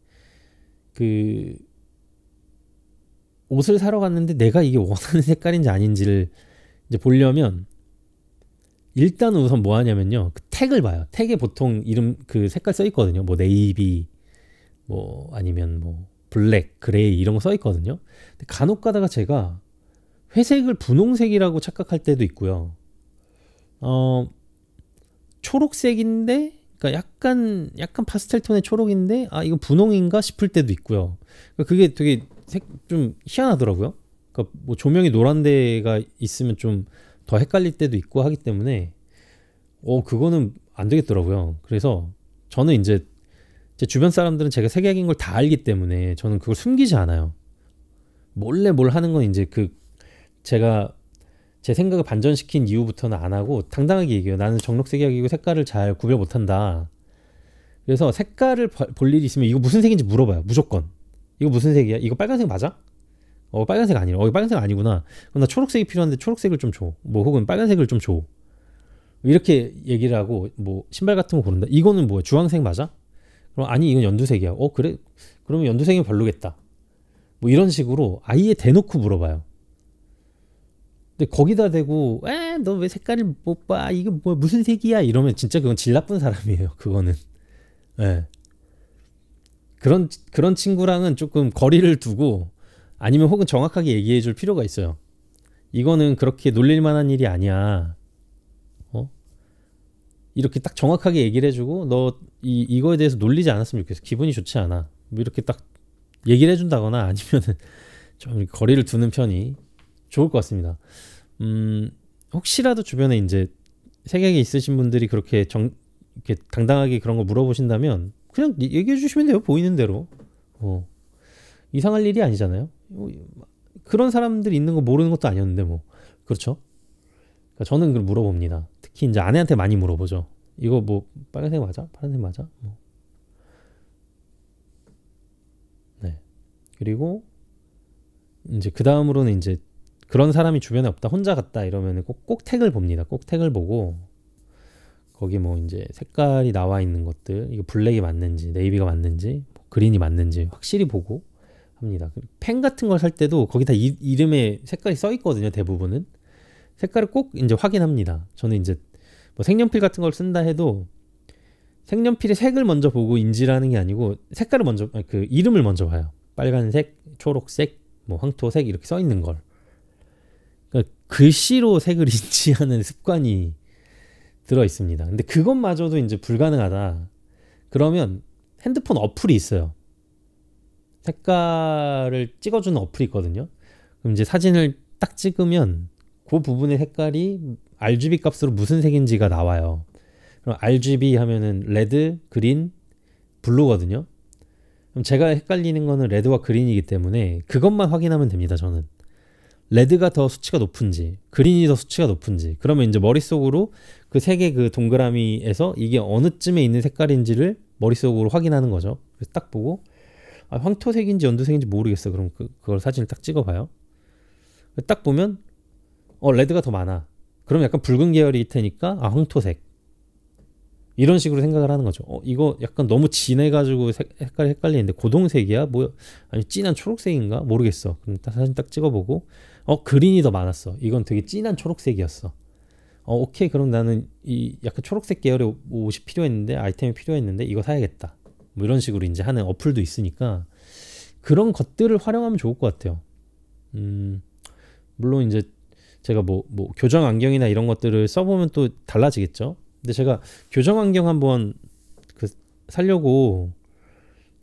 그 옷을 사러 갔는데 내가 이게 원하는 색깔인지 아닌지를 이제 보려면 일단 우선 뭐 하냐면요. 그 택을 봐요. 택에 보통 이름 그 색깔 써 있거든요. 뭐 네이비 뭐 아니면 뭐 블랙, 그레이 이런 거 써 있거든요. 근데 간혹 가다가 제가 회색을 분홍색이라고 착각할 때도 있고요. 초록색인데 그러니까 약간 파스텔 톤의 초록인데 이거 분홍인가 싶을 때도 있고요. 그러니까 그게 되게 좀 희한하더라고요. 그러니까 뭐 조명이 노란 데가 있으면 좀 더 헷갈릴 때도 있고 하기 때문에 그거는 안 되겠더라고요. 그래서 저는 이제 제 주변 사람들은 제가 색약인 걸 다 알기 때문에 저는 그걸 숨기지 않아요. 몰래 뭘 하는 건 이제 제가 제 생각을 반전시킨 이후부터는 안 하고 당당하게 얘기해요. 나는 정록색약이고 색깔을 잘 구별 못한다. 그래서 색깔을 볼 일이 있으면 이거 무슨 색인지 물어봐요. 무조건. 이거 무슨 색이야? 이거 빨간색 맞아? 빨간색 아니라. 이거 빨간색 아니구나. 그럼 나 초록색이 필요한데 초록색을 좀 줘. 뭐 혹은 빨간색을 좀 줘. 이렇게 얘기를 하고 뭐 신발 같은 거 고른다. 이거는 뭐야? 주황색 맞아? 그럼 아니 이건 연두색이야. 그래? 그러면 연두색이면 별로겠다. 뭐 이런 식으로 아예 대놓고 물어봐요. 근데 거기다 대고 너 왜 색깔을 못 봐? 이거 뭐 무슨 색이야? 이러면 진짜 그건 질 나쁜 사람이에요. 그거는. 네. 그런 친구랑은 조금 거리를 두고 아니면 혹은 정확하게 얘기해 줄 필요가 있어요. 이거는 그렇게 놀릴 만한 일이 아니야. 이렇게 딱 정확하게 얘기를 해주고 너 이거에 대해서 놀리지 않았으면 좋겠어. 기분이 좋지 않아. 뭐 이렇게 딱 얘기를 해준다거나 아니면은 좀 거리를 두는 편이 좋을 것 같습니다. 혹시라도 주변에 이제 색약이 있으신 분들이 그렇게 이렇게 당당하게 그런 거 물어보신다면 그냥 얘기해 주시면 돼요. 보이는 대로. 이상할 일이 아니잖아요. 그런 사람들이 있는 거 모르는 것도 아니었는데 뭐 그렇죠. 그러니까 저는 그걸 물어봅니다. 특히 이제 아내한테 많이 물어보죠. 이거 뭐 빨간색 맞아? 파란색 맞아? 뭐. 네. 그리고 이제 그 다음으로는 이제 그런 사람이 주변에 없다, 혼자 갔다 이러면 꼭 택을 봅니다. 꼭 택을 보고 거기 뭐 이제 색깔이 나와 있는 것들, 이거 블랙이 맞는지, 네이비가 맞는지, 뭐 그린이 맞는지 확실히 보고 합니다. 펜 같은 걸 살 때도 거기 다 이름에 색깔이 써 있거든요. 대부분은 색깔을 꼭 이제 확인합니다. 저는 이제 뭐 색연필 같은 걸 쓴다 해도 색연필의 색을 먼저 보고 인지를 하는 게 아니고 색깔을 먼저, 그 이름을 먼저 봐요. 빨간색, 초록색, 뭐 황토색 이렇게 써 있는 걸. 그러니까 글씨로 색을 인지하는 습관이 들어 있습니다. 근데 그것마저도 이제 불가능하다. 그러면 핸드폰 어플이 있어요. 색깔을 찍어주는 어플이 있거든요. 그럼 이제 사진을 딱 찍으면 그 부분의 색깔이 RGB 값으로 무슨 색인지가 나와요. 그럼 RGB 하면은 레드, 그린, 블루거든요. 그럼 제가 헷갈리는 거는 레드와 그린이기 때문에 그것만 확인하면 됩니다. 저는 레드가 더 수치가 높은지, 그린이 더 수치가 높은지, 그러면 이제 머릿속으로 그 세 개 그 동그라미에서 이게 어느 쯤에 있는 색깔인지를 머릿속으로 확인하는 거죠. 그래서 딱 보고 황토색인지 연두색인지 모르겠어. 그럼 그걸 사진을 딱 찍어봐요. 딱 보면 레드가 더 많아. 그럼 약간 붉은 계열일 테니까 황토색. 이런 식으로 생각을 하는 거죠. 이거 약간 너무 진해가지고 색깔이 헷갈리는데 고동색이야? 뭐야? 아니 진한 초록색인가? 모르겠어. 그럼 사진 딱 찍어보고 그린이 더 많았어. 이건 되게 진한 초록색이었어. 오케이. 그럼 나는 이 약간 초록색 계열의 옷이 필요했는데, 아이템이 필요했는데 이거 사야겠다. 뭐 이런 식으로 이제 하는 어플도 있으니까 그런 것들을 활용하면 좋을 것 같아요. 물론 이제 제가 뭐 교정 안경이나 이런 것들을 써보면 또 달라지겠죠. 근데 제가 교정 안경 한번 사려고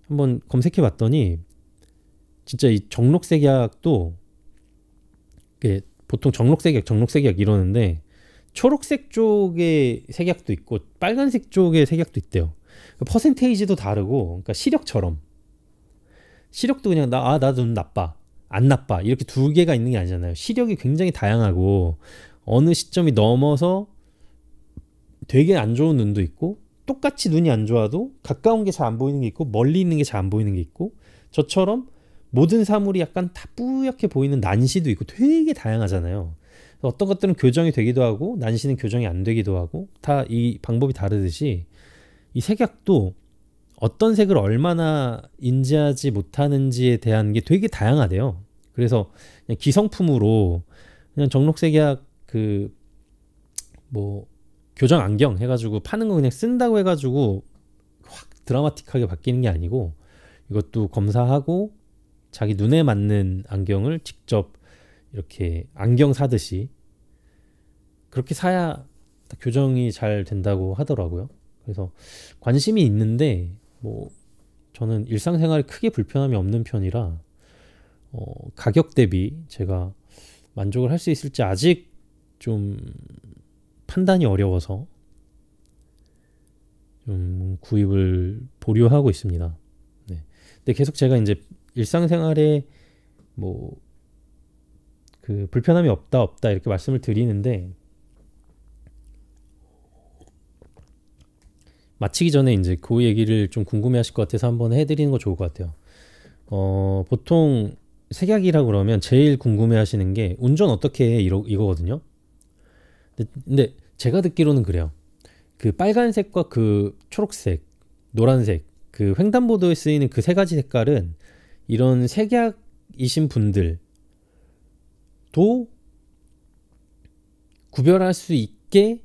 한번 검색해 봤더니 진짜 이 정록색약도 보통 정록색약 이러는데 초록색 쪽의 색약도 있고 빨간색 쪽의 색약도 있대요. 퍼센테이지도 다르고, 그러니까 시력처럼 시력도 그냥 나 눈 나빠 안 나빠 이렇게 두 개가 있는 게 아니잖아요. 시력이 굉장히 다양하고 어느 시점이 넘어서 되게 안 좋은 눈도 있고, 똑같이 눈이 안 좋아도 가까운 게 잘 안 보이는 게 있고 멀리 있는 게 잘 안 보이는 게 있고, 저처럼 모든 사물이 약간 다 뿌옇게 보이는 난시도 있고 되게 다양하잖아요. 어떤 것들은 교정이 되기도 하고 난시는 교정이 안 되기도 하고 다 이 방법이 다르듯이 이 색약도 어떤 색을 얼마나 인지하지 못하는지에 대한 게 되게 다양하대요. 그래서 그냥 기성품으로 그냥 정록색약 교정 안경 해가지고 파는 거 그냥 쓴다고 해가지고 확 드라마틱하게 바뀌는 게 아니고, 이것도 검사하고 자기 눈에 맞는 안경을 직접 이렇게 안경 사듯이 그렇게 사야 교정이 잘 된다고 하더라고요. 그래서 관심이 있는데 저는 일상생활에 크게 불편함이 없는 편이라 가격 대비 제가 만족을 할 수 있을지 아직 좀 판단이 어려워서 좀 구입을 보류하고 있습니다. 네. 근데 계속 제가 이제 일상생활에 불편함이 없다 이렇게 말씀을 드리는데, 마치기 전에 이제 그 얘기를 좀 궁금해하실 것 같아서 한번 해드리는 거 좋을 것 같아요. 보통 색약이라 그러면 제일 궁금해하시는 게 운전 어떻게 해 이거거든요. 근데 제가 듣기로는 그래요. 그 빨간색과 그 초록색, 노란색, 그 횡단보도에 쓰이는 그 세 가지 색깔은 이런 색약이신 분들도 구별할 수 있게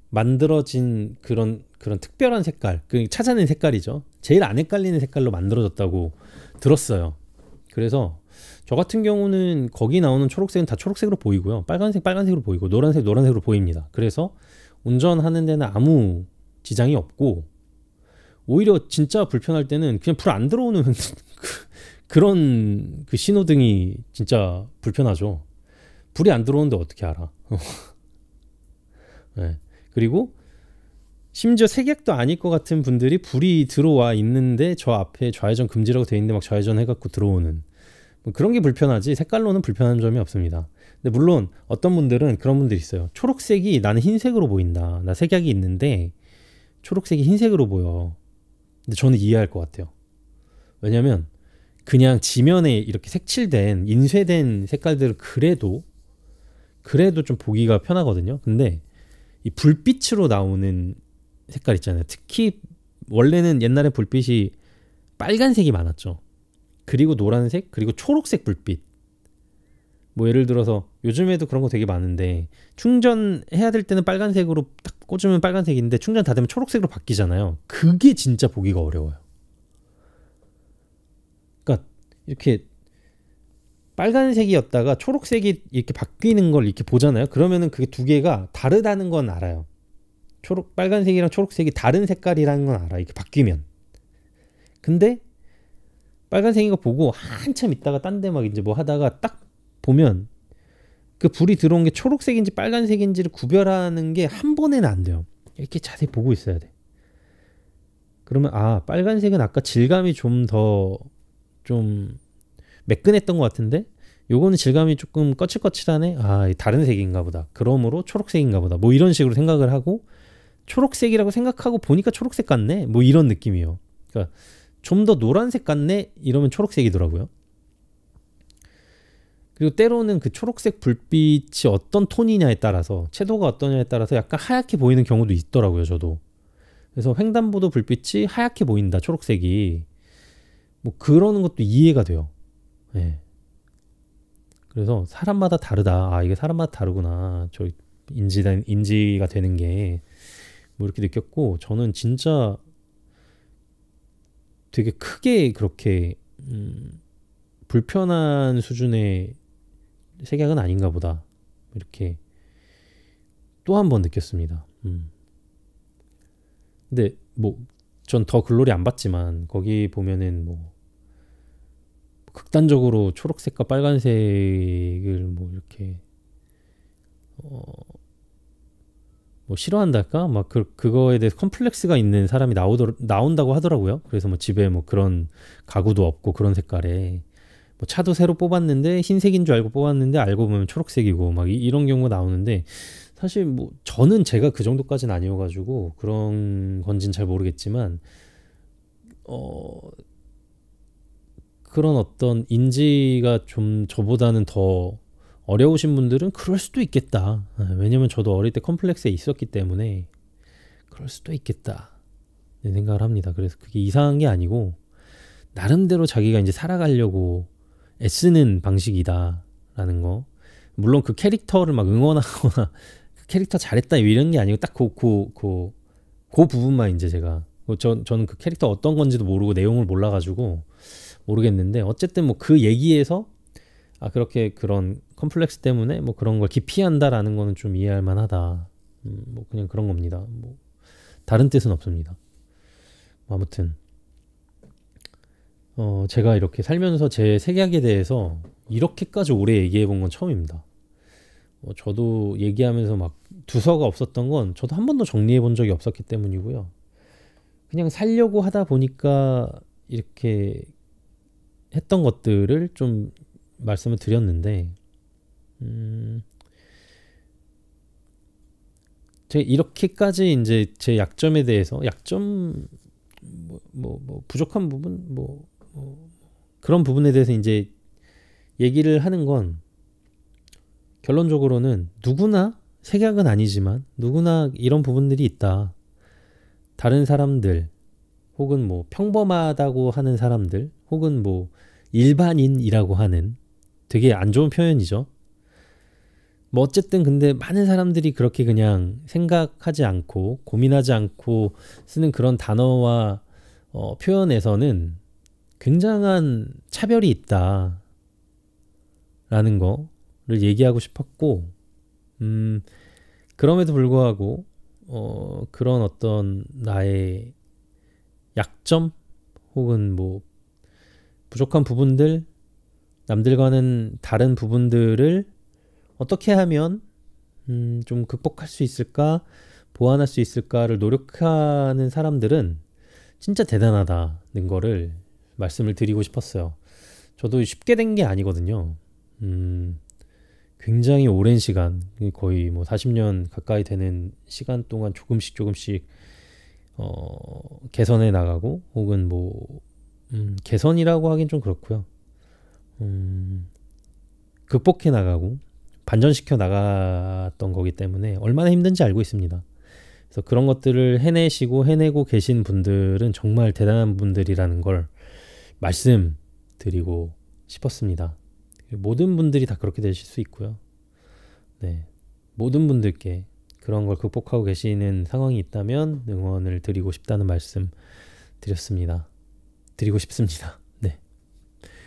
만들어진 그런 특별한 색깔, 찾아낸 색깔이죠. 제일 안 헷갈리는 색깔로 만들어졌다고 들었어요. 그래서 저 같은 경우는 거기 나오는 초록색은 다 초록색으로 보이고요. 빨간색으로 보이고 노란색으로 보입니다. 그래서 운전하는 데는 아무 지장이 없고, 오히려 진짜 불편할 때는 그냥 불 안 들어오는 그런 신호등이 진짜 불편하죠. 불이 안 들어오는데 어떻게 알아? 네. 그리고 심지어 색약도 아닐 것 같은 분들이 불이 들어와 있는데 저 앞에 좌회전 금지라고 돼 있는데 막 좌회전 해갖고 들어오는 뭐 그런 게 불편하지 색깔로는 불편한 점이 없습니다. 근데 물론 어떤 분들은 그런 분들이 있어요. 초록색이 나는 흰색으로 보인다. 나 색약이 있는데 초록색이 흰색으로 보여. 근데 저는 이해할 것 같아요. 왜냐면 그냥 지면에 이렇게 색칠된 인쇄된 색깔들을 그래도 좀 보기가 편하거든요. 근데 이 불빛으로 나오는 색깔 있잖아요. 특히 원래는 옛날에 불빛이 빨간색이 많았죠. 그리고 노란색, 그리고 초록색 불빛. 뭐 예를 들어서 요즘에도 그런 거 되게 많은데 충전해야 될 때는 빨간색으로 딱 꽂으면 빨간색인데 충전 다 되면 초록색으로 바뀌잖아요. 그게 진짜 보기가 어려워요. 그러니까 이렇게 빨간색이었다가 초록색이 이렇게 바뀌는 걸 이렇게 보잖아요. 그러면은 그게 두 개가 다르다는 건 알아요. 빨간색이랑 초록색이 다른 색깔이라는 건 알아. 이렇게 바뀌면. 근데 빨간색인 거 보고 한참 있다가 딴 데 막 이제 뭐 하다가 딱 보면 그 불이 들어온 게 초록색인지 빨간색인지를 구별하는 게 한 번에는 안 돼요. 이렇게 자세히 보고 있어야 돼. 그러면 빨간색은 아까 질감이 좀 매끈했던 것 같은데 요거는 질감이 조금 거칠거칠하네. 다른 색인가 보다. 그러므로 초록색인가 보다. 뭐 이런 식으로 생각을 하고 초록색이라고 생각하고 보니까 초록색 같네. 뭐 이런 느낌이에요. 그러니까 좀 더 노란색 같네. 이러면 초록색이더라고요. 그리고 때로는 그 초록색 불빛이 어떤 톤이냐에 따라서 채도가 어떠냐에 따라서 약간 하얗게 보이는 경우도 있더라고요. 저도. 그래서 횡단보도 불빛이 하얗게 보인다. 초록색이. 뭐 그러는 것도 이해가 돼요. 네. 그래서 사람마다 다르다. 이게 사람마다 다르구나. 저 인지가 되는 게 뭐 이렇게 느꼈고 저는 진짜 되게 크게 그렇게 불편한 수준의 색약은 아닌가 보다. 이렇게 또 한 번 느꼈습니다. 근데 뭐 전 더 글로리 안 봤지만 거기 보면은 뭐 극단적으로 초록색과 빨간색을 뭐 이렇게 뭐 싫어한달까? 막 그거에 대해서 컴플렉스가 있는 사람이 나온다고 하더라고요. 그래서 뭐 집에 뭐 그런 가구도 없고 그런 색깔에 뭐 차도 새로 뽑았는데 흰색인 줄 알고 뽑았는데 알고 보면 초록색이고 막 이런 경우가 나오는데 사실 뭐 저는 제가 그 정도까지는 아니어가지고 그런 건진 잘 모르겠지만 그런 어떤 인지가 좀 저보다는 더 어려우신 분들은 그럴 수도 있겠다. 왜냐면 저도 어릴 때 컴플렉스에 있었기 때문에 그럴 수도 있겠다 생각을 합니다. 그래서 그게 이상한 게 아니고 나름대로 자기가 이제 살아가려고 애쓰는 방식이다라는 거. 물론 그 캐릭터를 막 응원하거나 그 캐릭터 잘했다 이런 게 아니고 딱 그 부분만 이제 제가 저는 그 캐릭터 어떤 건지도 모르고 내용을 몰라가지고 모르겠는데 어쨌든 뭐 그 얘기에서 그렇게 그런 컴플렉스 때문에 뭐 그런 걸 기피한다라는 거는 좀 이해할 만하다. 뭐 그냥 그런 겁니다. 뭐 다른 뜻은 없습니다. 아무튼 제가 이렇게 살면서 제 색약에 대해서 이렇게까지 오래 얘기해 본 건 처음입니다. 저도 얘기하면서 막 두서가 없었던 건 저도 한 번도 정리해 본 적이 없었기 때문이고요. 그냥 살려고 하다 보니까 이렇게 했던 것들을 좀 말씀을 드렸는데 제가 이렇게까지 이제 제 약점에 대해서 뭐 부족한 부분 그런 부분에 대해서 이제 얘기를 하는 건 결론적으로는 누구나 색약은 아니지만 누구나 이런 부분들이 있다. 다른 사람들 혹은 뭐 평범하다고 하는 사람들 혹은 뭐 일반인이라고 하는 되게 안 좋은 표현이죠. 뭐 어쨌든 근데 많은 사람들이 그렇게 그냥 생각하지 않고 고민하지 않고 쓰는 그런 단어와 표현에서는 굉장한 차별이 있다라는 거를 얘기하고 싶었고 그럼에도 불구하고 그런 어떤 나의 약점 혹은 뭐 부족한 부분들 남들과는 다른 부분들을 어떻게 하면 좀 극복할 수 있을까 보완할 수 있을까를 노력하는 사람들은 진짜 대단하다는 거를 말씀을 드리고 싶었어요. 저도 쉽게 된 게 아니거든요. 굉장히 오랜 시간, 거의 뭐 40년 가까이 되는 시간 동안 조금씩 개선해 나가고, 혹은 뭐 개선이라고 하긴 좀 그렇고요. 극복해 나가고 반전시켜 나갔던 거기 때문에 얼마나 힘든지 알고 있습니다. 그래서 그런 것들을 해내고 계신 분들은 정말 대단한 분들이라는 걸 말씀드리고 싶었습니다. 모든 분들이 다 그렇게 되실 수 있고요. 네, 모든 분들께 그런 걸 극복하고 계시는 상황이 있다면 응원을 드리고 싶다는 말씀 드리고 싶습니다. 네.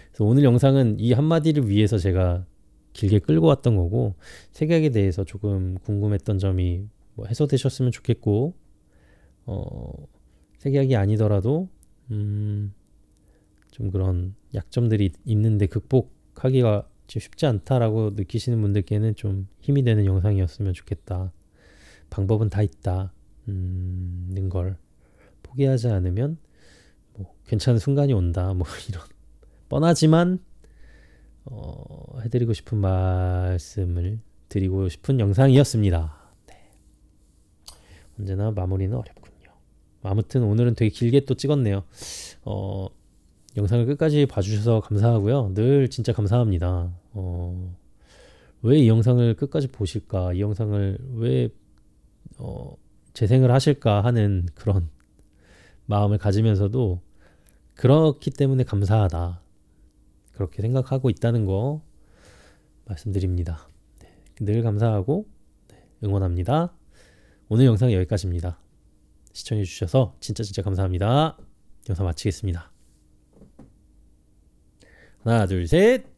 그래서 오늘 영상은 이 한마디를 위해서 제가 길게 끌고 왔던 거고, 색약에 대해서 조금 궁금했던 점이 뭐 해소되셨으면 좋겠고, 색약이 아니더라도 좀 그런 약점들이 있는데 극복하기가 쉽지 않다라고 느끼시는 분들께는 좀 힘이 되는 영상이었으면 좋겠다. 방법은 다 있다는 걸 포기하지 않으면 뭐 괜찮은 순간이 온다. 뭐 이런 뻔하지만 해드리고 싶은 말씀을 드리고 싶은 영상이었습니다. 네. 언제나 마무리는 어렵군요. 아무튼 오늘은 되게 길게 또 찍었네요. 영상을 끝까지 봐주셔서 감사하고요. 늘 진짜 감사합니다. 왜 이 영상을 끝까지 보실까? 이 영상을 왜 재생을 하실까 하는 그런 마음을 가지면서도 그렇기 때문에 감사하다. 그렇게 생각하고 있다는 거 말씀드립니다. 네, 늘 감사하고 응원합니다. 오늘 영상 여기까지입니다. 시청해 주셔서 진짜 감사합니다. 영상 마치겠습니다. 하나, 둘, 셋.